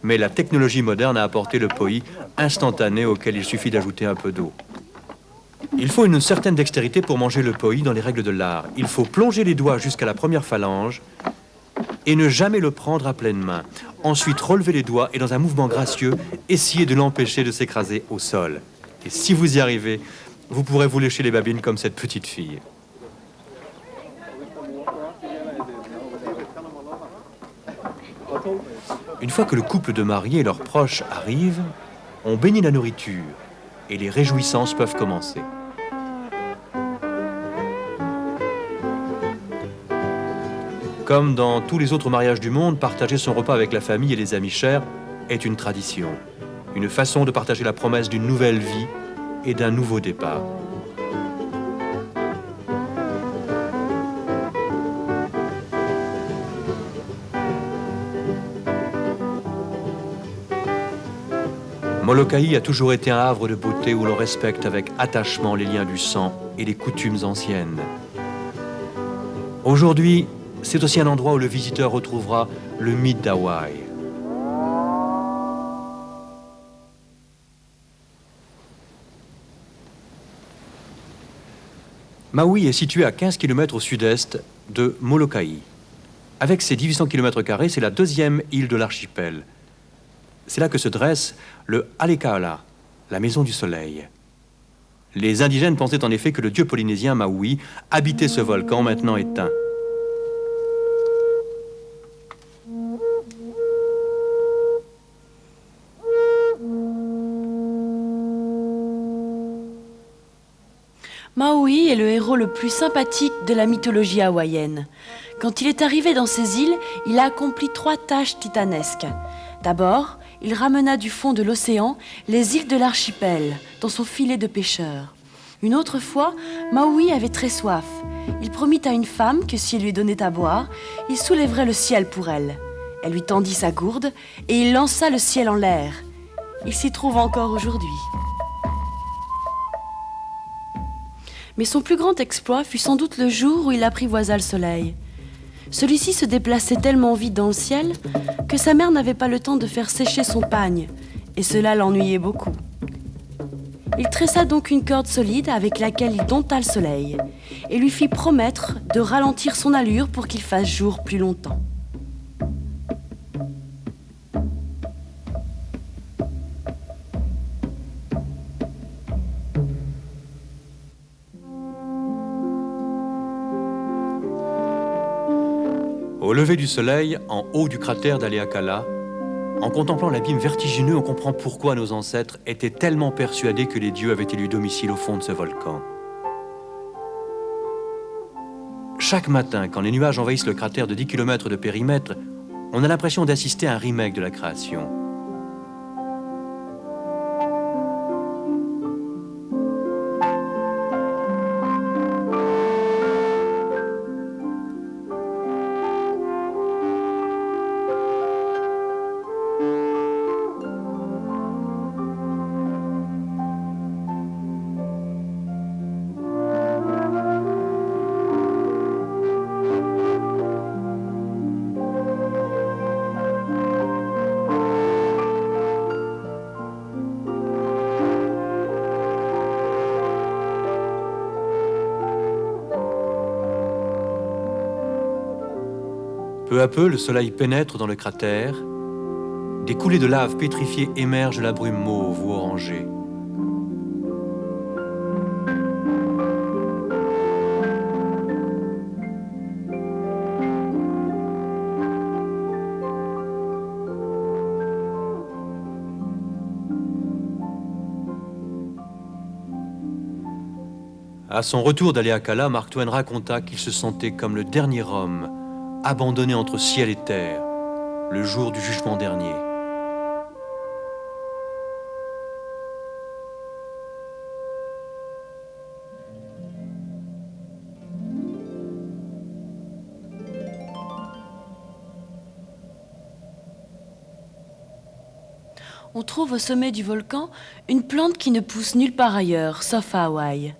mais la technologie moderne a apporté le poi instantané auquel il suffit d'ajouter un peu d'eau. Il faut une certaine dextérité pour manger le poi dans les règles de l'art. Il faut plonger les doigts jusqu'à la première phalange et ne jamais le prendre à pleine main. Ensuite, relever les doigts et dans un mouvement gracieux, essayer de l'empêcher de s'écraser au sol. Et si vous y arrivez, vous pourrez vous lécher les babines comme cette petite fille. Une fois que le couple de mariés et leurs proches arrivent, on bénit la nourriture et les réjouissances peuvent commencer. Comme dans tous les autres mariages du monde, partager son repas avec la famille et les amis chers est une tradition, une façon de partager la promesse d'une nouvelle vie et d'un nouveau départ. Molokaʻi a toujours été un havre de beauté où l'on respecte avec attachement les liens du sang et les coutumes anciennes. Aujourd'hui, c'est aussi un endroit où le visiteur retrouvera le mythe d'Hawaï. Maui est situé à 15 km au sud-est de Molokaʻi. Avec ses 1800 km², c'est la deuxième île de l'archipel. C'est là que se dresse le Alekaala, la maison du soleil. Les indigènes pensaient en effet que le dieu polynésien Maui habitait ce volcan maintenant éteint. Maui est le héros le plus sympathique de la mythologie hawaïenne. Quand il est arrivé dans ces îles, il a accompli 3 tâches titanesques. D'abord, il ramena du fond de l'océan les îles de l'archipel dans son filet de pêcheurs. Une autre fois, Maui avait très soif. Il promit à une femme que si elle lui donnait à boire, il soulèverait le ciel pour elle. Elle lui tendit sa gourde et il lança le ciel en l'air. Il s'y trouve encore aujourd'hui. Mais son plus grand exploit fut sans doute le jour où il apprivoisa le soleil. Celui-ci se déplaçait tellement vite dans le ciel que sa mère n'avait pas le temps de faire sécher son pagne, et cela l'ennuyait beaucoup. Il tressa donc une corde solide avec laquelle il dompta le soleil, et lui fit promettre de ralentir son allure pour qu'il fasse jour plus longtemps. Au lever du soleil, en haut du cratère d'Haleakala, en contemplant l'abîme vertigineux, on comprend pourquoi nos ancêtres étaient tellement persuadés que les dieux avaient élu domicile au fond de ce volcan. Chaque matin, quand les nuages envahissent le cratère de 10 km de périmètre, on a l'impression d'assister à un remake de la création. Peu à peu, le soleil pénètre dans le cratère. Des coulées de lave pétrifiées émergent de la brume mauve ou orangée. À son retour d'Haleakala, Mark Twain raconta qu'il se sentait comme le dernier homme, abandonné entre ciel et terre, le jour du jugement dernier. On trouve au sommet du volcan une plante qui ne pousse nulle part ailleurs, sauf à Hawaï.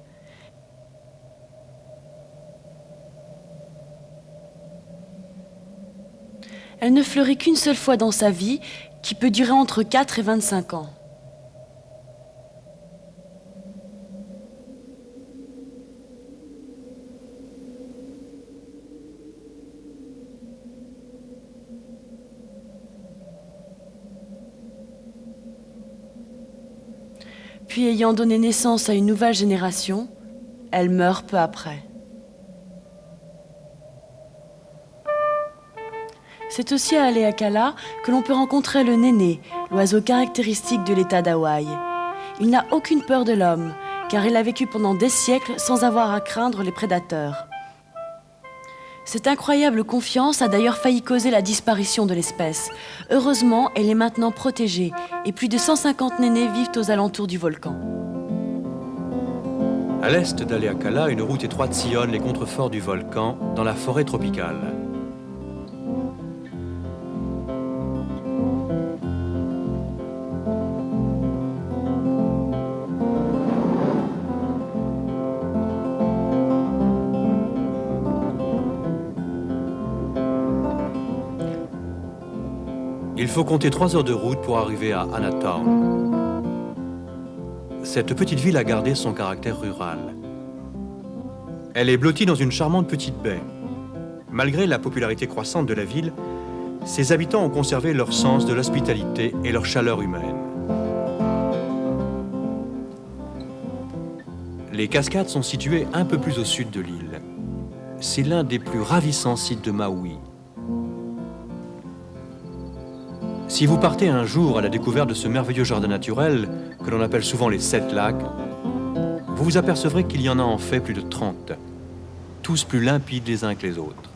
Elle ne fleurit qu'une seule fois dans sa vie, qui peut durer entre 4 et 25 ans. Puis, ayant donné naissance à une nouvelle génération, elle meurt peu après. C'est aussi à Haleakala que l'on peut rencontrer le néné, l'oiseau caractéristique de l'État d'Hawaï. Il n'a aucune peur de l'homme, car il a vécu pendant des siècles sans avoir à craindre les prédateurs. Cette incroyable confiance a d'ailleurs failli causer la disparition de l'espèce. Heureusement, elle est maintenant protégée et plus de 150 nénés vivent aux alentours du volcan. À l'est d'Haleakala, une route étroite sillonne les contreforts du volcan dans la forêt tropicale. Il faut compter 3 heures de route pour arriver à Anatown. Cette petite ville a gardé son caractère rural. Elle est blottie dans une charmante petite baie. Malgré la popularité croissante de la ville, ses habitants ont conservé leur sens de l'hospitalité et leur chaleur humaine. Les cascades sont situées un peu plus au sud de l'île. C'est l'un des plus ravissants sites de Maui. Si vous partez un jour à la découverte de ce merveilleux jardin naturel, que l'on appelle souvent les 7 lacs, vous vous apercevrez qu'il y en a en fait plus de 30, tous plus limpides les uns que les autres.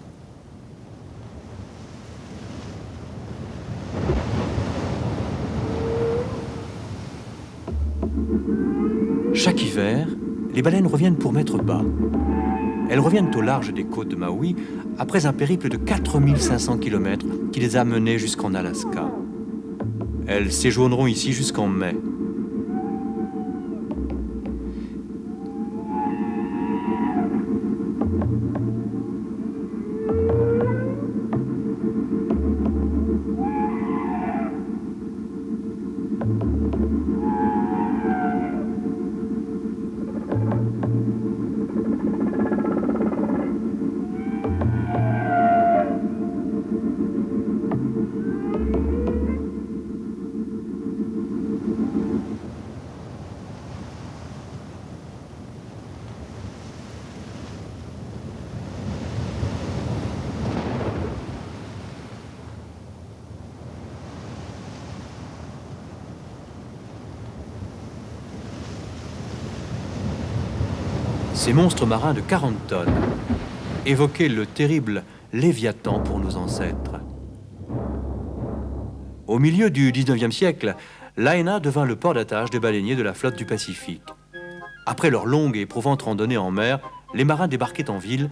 Chaque hiver, les baleines reviennent pour mettre bas. Elles reviennent au large des côtes de Maui après un périple de 4500 km qui les a menées jusqu'en Alaska. Elles séjourneront ici jusqu'en mai. Ces monstres marins de 40 tonnes évoquaient le terrible Léviathan pour nos ancêtres. Au milieu du 19e siècle, Lahaina devint le port d'attache des baleiniers de la flotte du Pacifique. Après leur longue et éprouvante randonnée en mer, les marins débarquaient en ville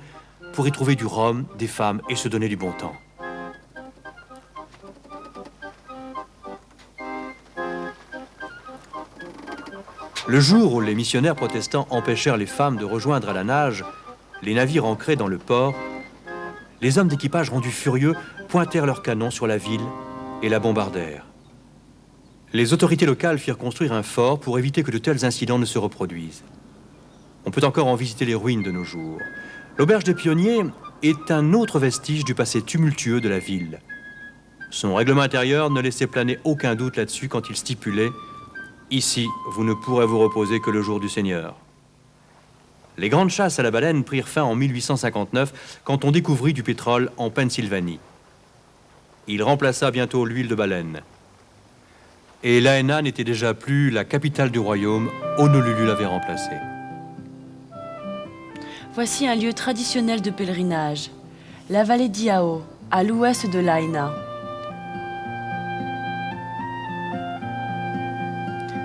pour y trouver du rhum, des femmes et se donner du bon temps. Le jour où les missionnaires protestants empêchèrent les femmes de rejoindre à la nage les navires ancrés dans le port, les hommes d'équipage rendus furieux pointèrent leurs canons sur la ville et la bombardèrent. Les autorités locales firent construire un fort pour éviter que de tels incidents ne se reproduisent. On peut encore en visiter les ruines de nos jours. L'auberge des pionniers est un autre vestige du passé tumultueux de la ville. Son règlement intérieur ne laissait planer aucun doute là-dessus quand il stipulait « Ici, vous ne pourrez vous reposer que le jour du Seigneur ». Les grandes chasses à la baleine prirent fin en 1859 quand on découvrit du pétrole en Pennsylvanie. Il remplaça bientôt l'huile de baleine. Et Lahaina n'était déjà plus la capitale du royaume, Honolulu l'avait remplacée. Voici un lieu traditionnel de pèlerinage, la vallée d'Iao, à l'ouest de l'Aina.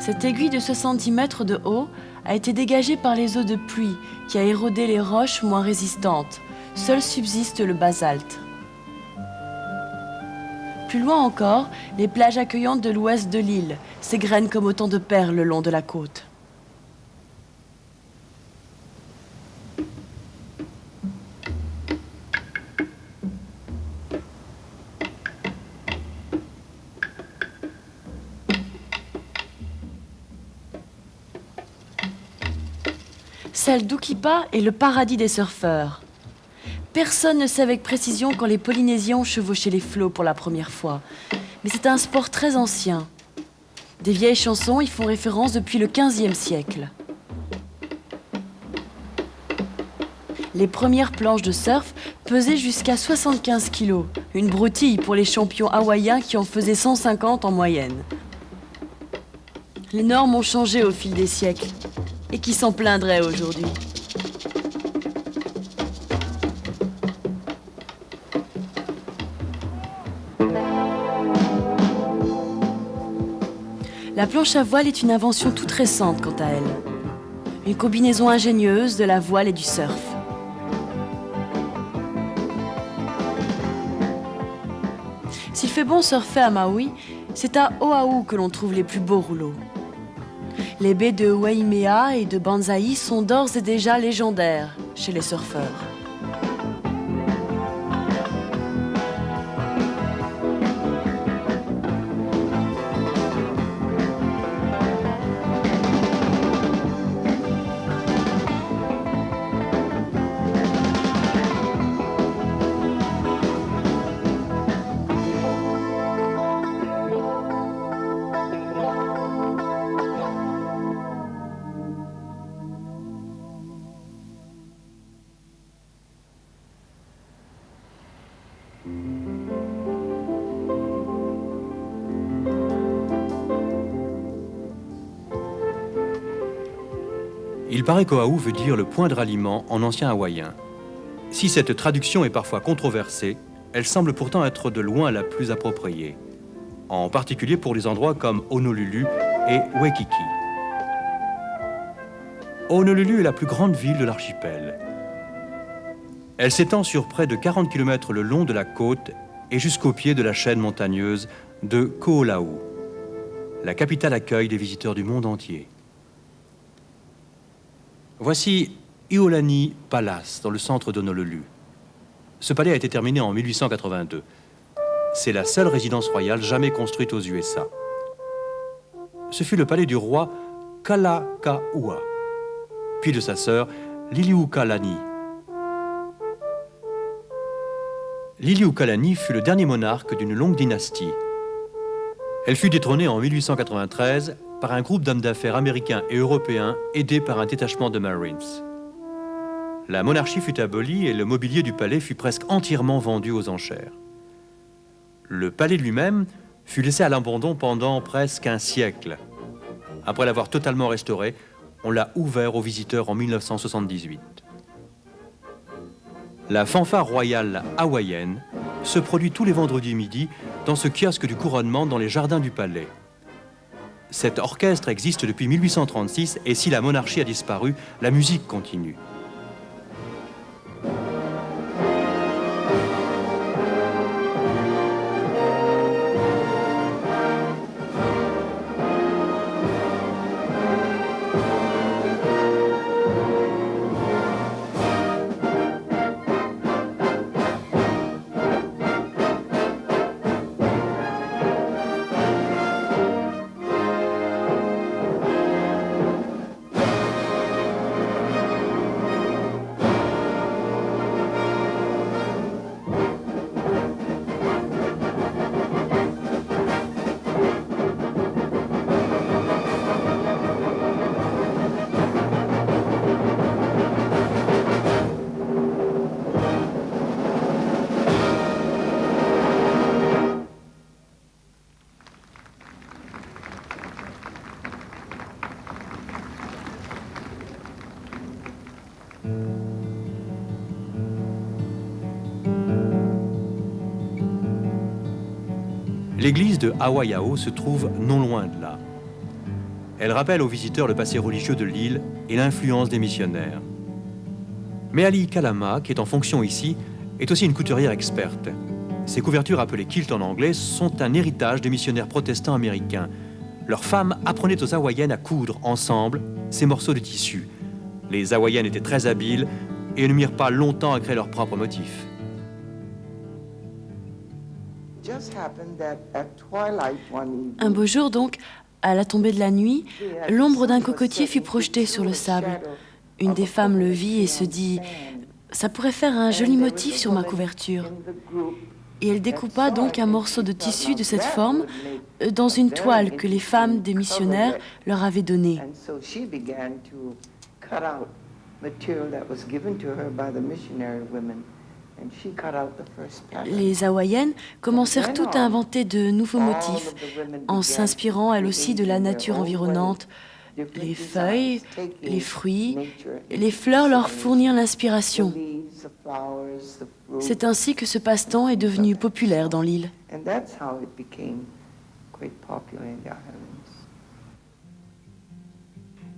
Cette aiguille de 70 mètres de haut a été dégagée par les eaux de pluie qui a érodé les roches moins résistantes. Seul subsiste le basalte. Plus loin encore, les plages accueillantes de l'ouest de l'île s'égrènent comme autant de perles le long de la côte. Celle d'Ukipa est le paradis des surfeurs. Personne ne sait avec précision quand les Polynésiens ont chevauché les flots pour la première fois. Mais c'est un sport très ancien. Des vieilles chansons y font référence depuis le XVe siècle. Les premières planches de surf pesaient jusqu'à 75 kilos, une broutille pour les champions hawaïens qui en faisaient 150 en moyenne. Les normes ont changé au fil des siècles. Et qui s'en plaindrait aujourd'hui? La planche à voile est une invention toute récente quant à elle. Une combinaison ingénieuse de la voile et du surf. S'il fait bon surfer à Maui, c'est à Oahu que l'on trouve les plus beaux rouleaux. Les baies de Waimea et de Banzai sont d'ores et déjà légendaires chez les surfeurs. Il paraît qu'Oahu veut dire le point de ralliement en ancien hawaïen. Si cette traduction est parfois controversée, elle semble pourtant être de loin la plus appropriée, en particulier pour les endroits comme Honolulu et Waikiki. Honolulu est la plus grande ville de l'archipel. Elle s'étend sur près de 40 km le long de la côte et jusqu'au pied de la chaîne montagneuse de Ko'olau. La capitale accueille des visiteurs du monde entier. Voici Iolani Palace, dans le centre d'Honolulu. Ce palais a été terminé en 1882. C'est la seule résidence royale jamais construite aux USA. Ce fut le palais du roi Kalakaua, puis de sa sœur Liliuokalani. Liliuokalani fut le dernier monarque d'une longue dynastie. Elle fut détrônée en 1893 par un groupe d'hommes d'affaires américains et européens aidés par un détachement de Marines. La monarchie fut abolie et le mobilier du palais fut presque entièrement vendu aux enchères. Le palais lui-même fut laissé à l'abandon pendant presque un siècle. Après l'avoir totalement restauré, on l'a ouvert aux visiteurs en 1978. La fanfare royale hawaïenne se produit tous les vendredis midi dans ce kiosque du couronnement dans les jardins du palais. Cet orchestre existe depuis 1836 et si la monarchie a disparu, la musique continue. L'église de Awaiao se trouve non loin de là. Elle rappelle aux visiteurs le passé religieux de l'île et l'influence des missionnaires. Mais Ali Kalama, qui est en fonction ici, est aussi une couturière experte. Ces couvertures appelées kilt en anglais sont un héritage des missionnaires protestants américains. Leurs femmes apprenaient aux Hawaïennes à coudre ensemble ces morceaux de tissu. Les Hawaïennes étaient très habiles et ne mirent pas longtemps à créer leurs propres motifs. Un beau jour donc, à la tombée de la nuit, l'ombre d'un cocotier fut projetée sur le sable. Une des femmes le vit et se dit « Ça pourrait faire un joli motif sur ma couverture ». Et elle découpa donc un morceau de tissu de cette forme dans une toile que les femmes des missionnaires leur avaient donnée. Les Hawaïennes commencèrent toutes à inventer de nouveaux motifs, en s'inspirant elles aussi de la nature environnante. Les feuilles, les fruits, les fleurs leur fournirent l'inspiration. C'est ainsi que ce passe-temps est devenu populaire dans l'île.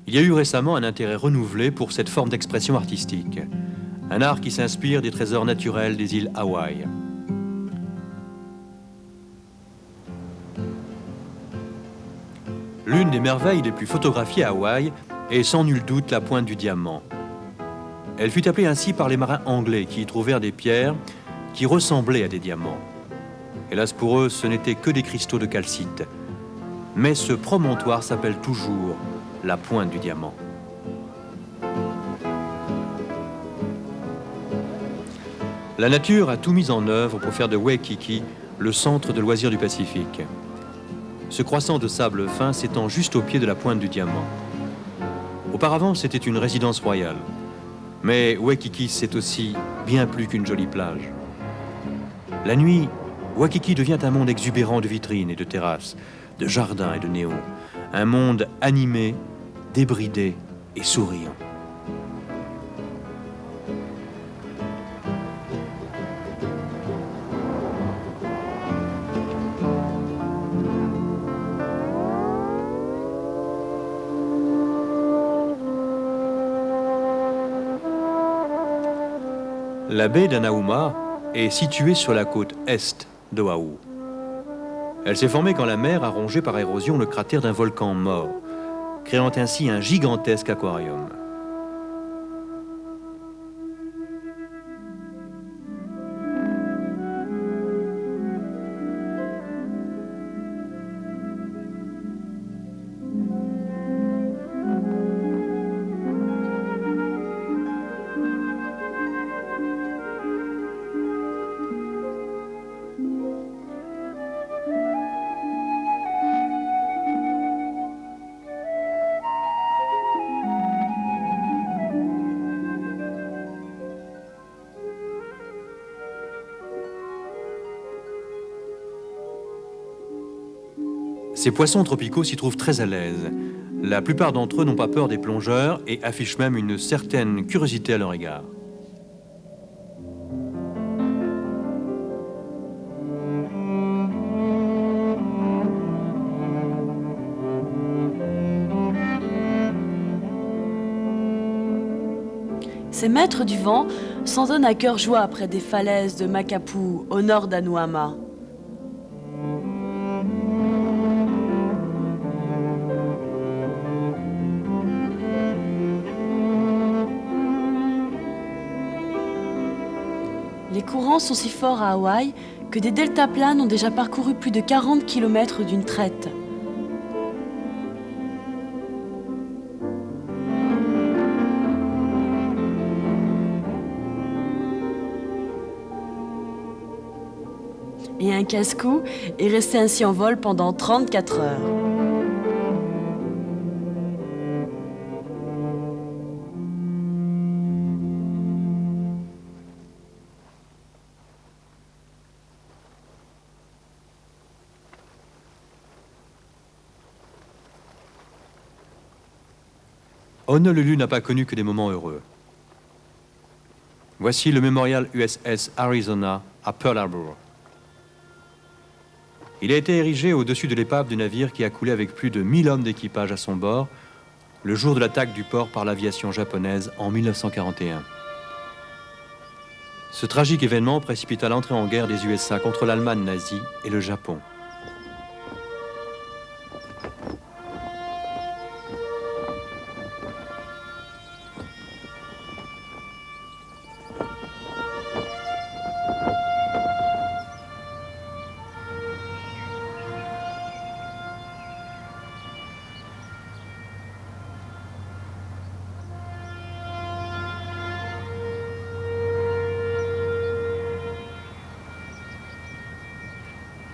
Il y a eu récemment un intérêt renouvelé pour cette forme d'expression artistique. Un art qui s'inspire des trésors naturels des îles Hawaï. L'une des merveilles les plus photographiées à Hawaï est sans nul doute la pointe du diamant. Elle fut appelée ainsi par les marins anglais qui y trouvèrent des pierres qui ressemblaient à des diamants. Hélas pour eux, ce n'étaient que des cristaux de calcite. Mais ce promontoire s'appelle toujours la pointe du diamant. La nature a tout mis en œuvre pour faire de Waikiki le centre de loisirs du Pacifique. Ce croissant de sable fin s'étend juste au pied de la pointe du diamant. Auparavant, c'était une résidence royale. Mais Waikiki, c'est aussi bien plus qu'une jolie plage. La nuit, Waikiki devient un monde exubérant de vitrines et de terrasses, de jardins et de néons. Un monde animé, débridé et souriant. La baie d'Anauma est située sur la côte est d'Oahu. Elle s'est formée quand la mer a rongé par érosion le cratère d'un volcan mort, créant ainsi un gigantesque aquarium. Ces poissons tropicaux s'y trouvent très à l'aise. La plupart d'entre eux n'ont pas peur des plongeurs et affichent même une certaine curiosité à leur égard. Ces maîtres du vent s'en donnent à cœur joie près des falaises de Makapu, au nord d'Anuama. Les courants sont si forts à Hawaï que des deltaplanes ont déjà parcouru plus de 40 km d'une traite. Et un casse-cou est resté ainsi en vol pendant 34 heures. Honolulu n'a pas connu que des moments heureux. Voici le mémorial USS Arizona à Pearl Harbor. Il a été érigé au-dessus de l'épave du navire qui a coulé avec plus de 1000 hommes d'équipage à son bord le jour de l'attaque du port par l'aviation japonaise en 1941. Ce tragique événement précipita l'entrée en guerre des USA contre l'Allemagne nazie et le Japon.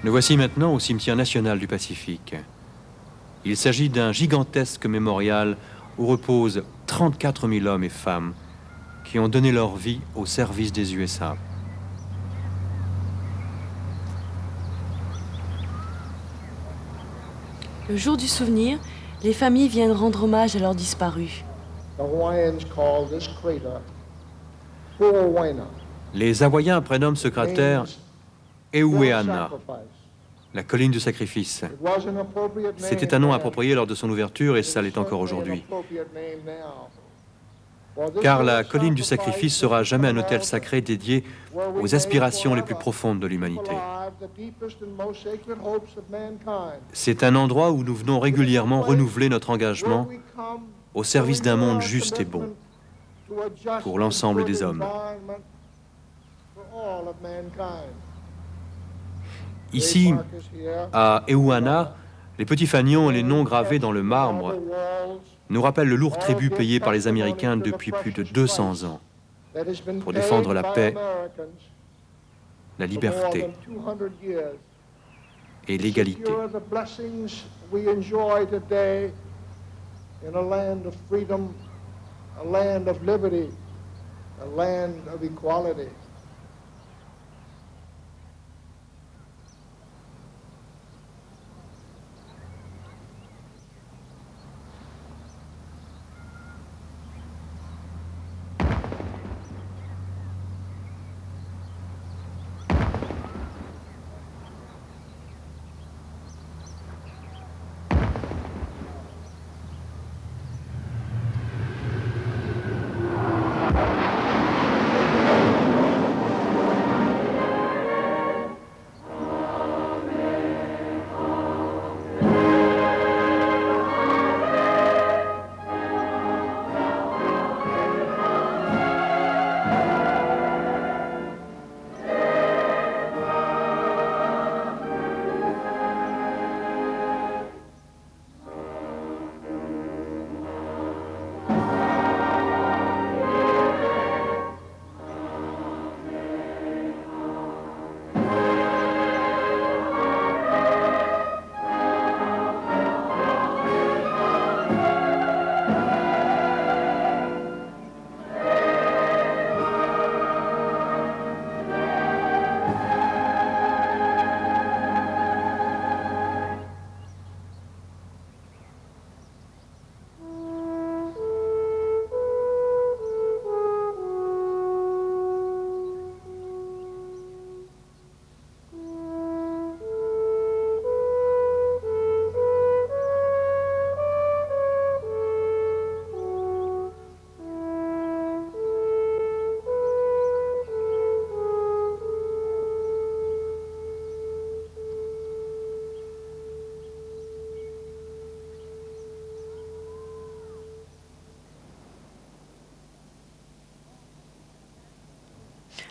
Nous voici maintenant au cimetière national du Pacifique. Il s'agit d'un gigantesque mémorial où reposent 34 000 hommes et femmes qui ont donné leur vie au service des USA. Le jour du souvenir, les familles viennent rendre hommage à leurs disparus. Les Hawaïens prénomment ce cratère Ehueana, la colline du sacrifice. C'était un nom approprié lors de son ouverture et ça l'est encore aujourd'hui. Car la colline du sacrifice sera jamais un autel sacré dédié aux aspirations les plus profondes de l'humanité. C'est un endroit où nous venons régulièrement renouveler notre engagement au service d'un monde juste et bon pour l'ensemble des hommes. Ici, à Ehuana, les petits fanions et les noms gravés dans le marbre nous rappellent le lourd tribut payé par les Américains depuis plus de 200 ans pour défendre la paix, la liberté et l'égalité.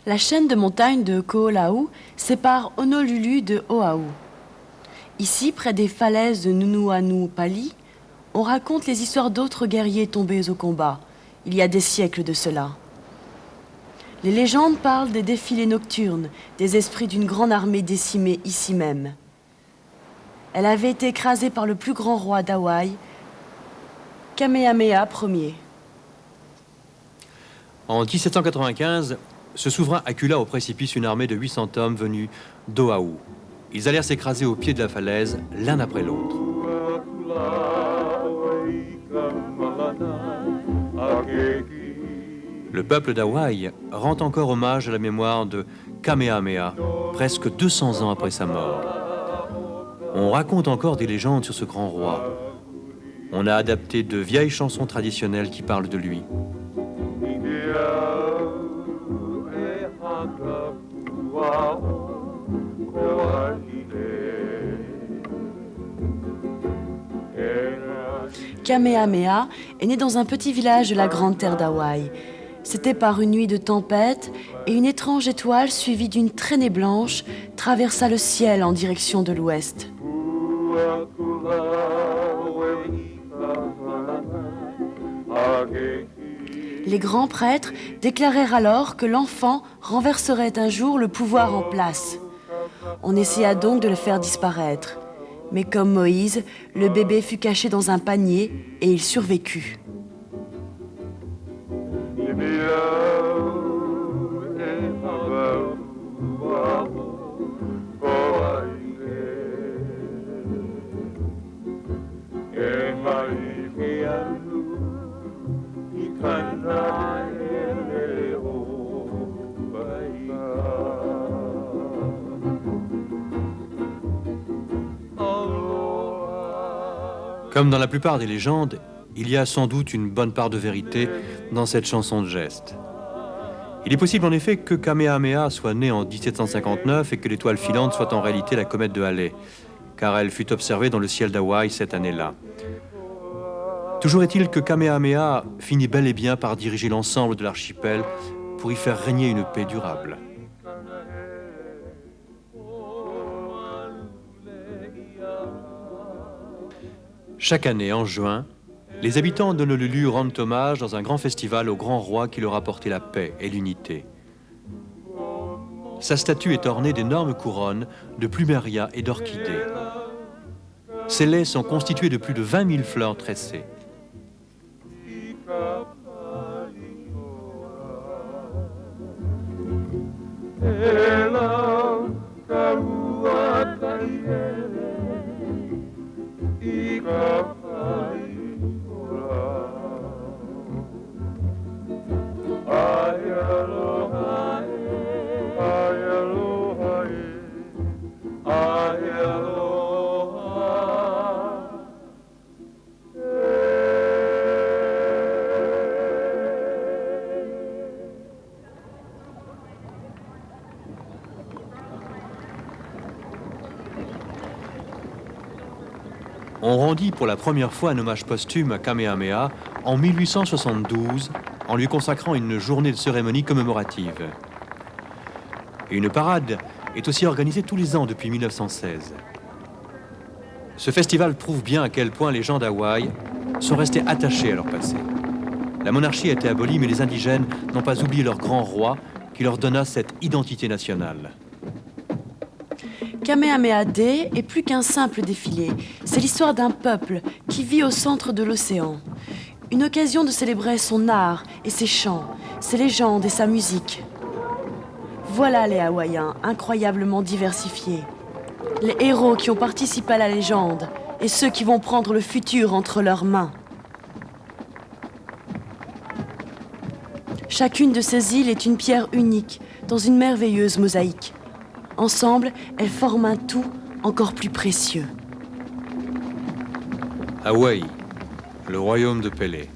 La chaîne de montagnes de Ko'olau sépare Honolulu de Oahu. Ici, près des falaises de Nunuanu-Pali, on raconte les histoires d'autres guerriers tombés au combat, il y a des siècles de cela. Les légendes parlent des défilés nocturnes, des esprits d'une grande armée décimée ici même. Elle avait été écrasée par le plus grand roi d'Hawaï, Kamehameha Ier. En 1795, ce souverain accula au précipice une armée de 800 hommes venus d'Oahu. Ils allèrent s'écraser au pied de la falaise, l'un après l'autre. Le peuple d'Hawaï rend encore hommage à la mémoire de Kamehameha, presque 200 ans après sa mort. On raconte encore des légendes sur ce grand roi. On a adapté de vieilles chansons traditionnelles qui parlent de lui. Kamehameha est né dans un petit village de la grande terre d'Hawaï. C'était par une nuit de tempête et une étrange étoile suivie d'une traînée blanche traversa le ciel en direction de l'ouest. Les grands prêtres déclarèrent alors que l'enfant renverserait un jour le pouvoir en place. On essaya donc de le faire disparaître. Mais comme Moïse, le bébé fut caché dans un panier et il survécut. Comme dans la plupart des légendes, il y a sans doute une bonne part de vérité dans cette chanson de geste. Il est possible en effet que Kamehameha soit né en 1759 et que l'étoile filante soit en réalité la comète de Halley, car elle fut observée dans le ciel d'Hawaï cette année-là. Toujours est-il que Kamehameha finit bel et bien par diriger l'ensemble de l'archipel pour y faire régner une paix durable. Chaque année, en juin, les habitants de l'Honolulu rendent hommage dans un grand festival au grand roi qui leur a apporté la paix et l'unité. Sa statue est ornée d'énormes couronnes de plumérias et d'orchidées. Ses lais sont constitués de plus de 20 000 fleurs tressées. On rendit pour la première fois un hommage posthume à Kamehameha en 1872 en lui consacrant une journée de cérémonie commémorative. Et une parade est aussi organisée tous les ans depuis 1916. Ce festival prouve bien à quel point les gens d'Hawaï sont restés attachés à leur passé. La monarchie a été abolie, mais les indigènes n'ont pas oublié leur grand roi qui leur donna cette identité nationale. Kamehameha Day est plus qu'un simple défilé. C'est l'histoire d'un peuple qui vit au centre de l'océan. Une occasion de célébrer son art et ses chants, ses légendes et sa musique. Voilà les Hawaïens, incroyablement diversifiés. Les héros qui ont participé à la légende et ceux qui vont prendre le futur entre leurs mains. Chacune de ces îles est une pierre unique dans une merveilleuse mosaïque. Ensemble, elles forment un tout encore plus précieux. Hawaï, le royaume de Pélé.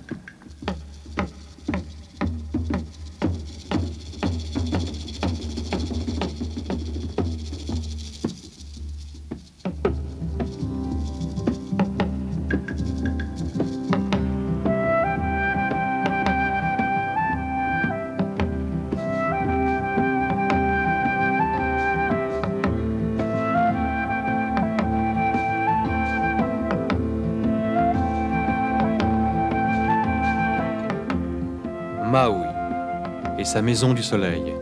Maui et sa maison du soleil.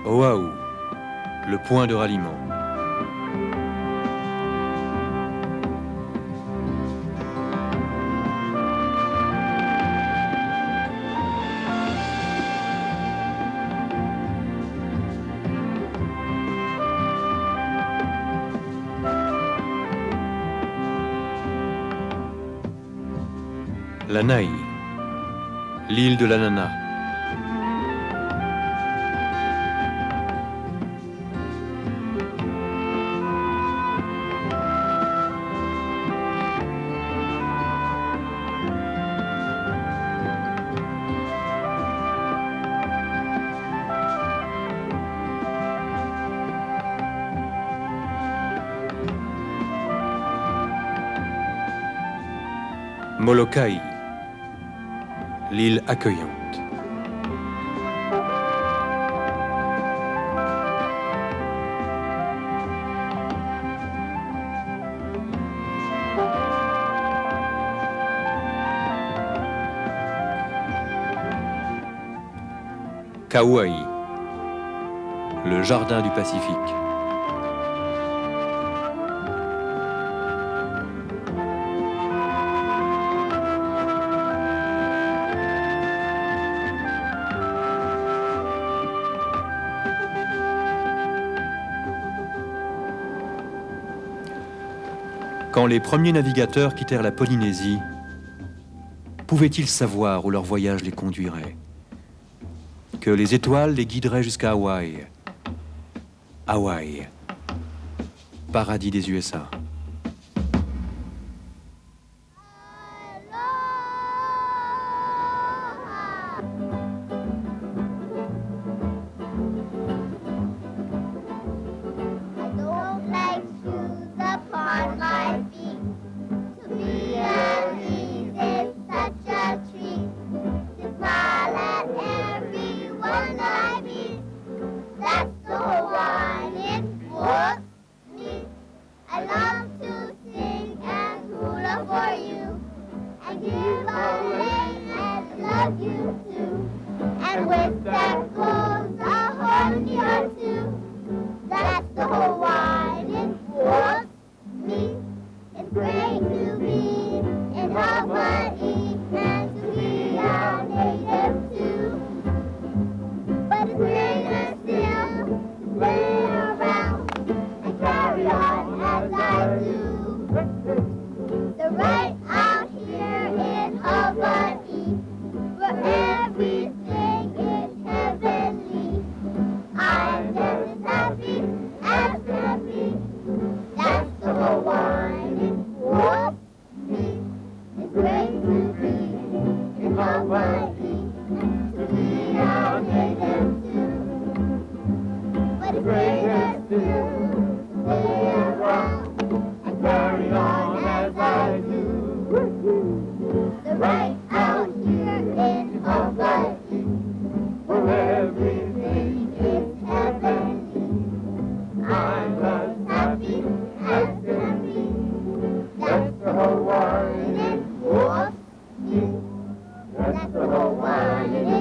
Oahu, le point de ralliement. Lanai, l'île de l'ananas. Molokai, l'île accueillante. Kauai, le jardin du Pacifique. Quand les premiers navigateurs quittèrent la Polynésie, pouvaient-ils savoir où leur voyage les conduirait? Que les étoiles les guideraient jusqu'à Hawaï. Hawaï, paradis des USA. That's the Hawaiian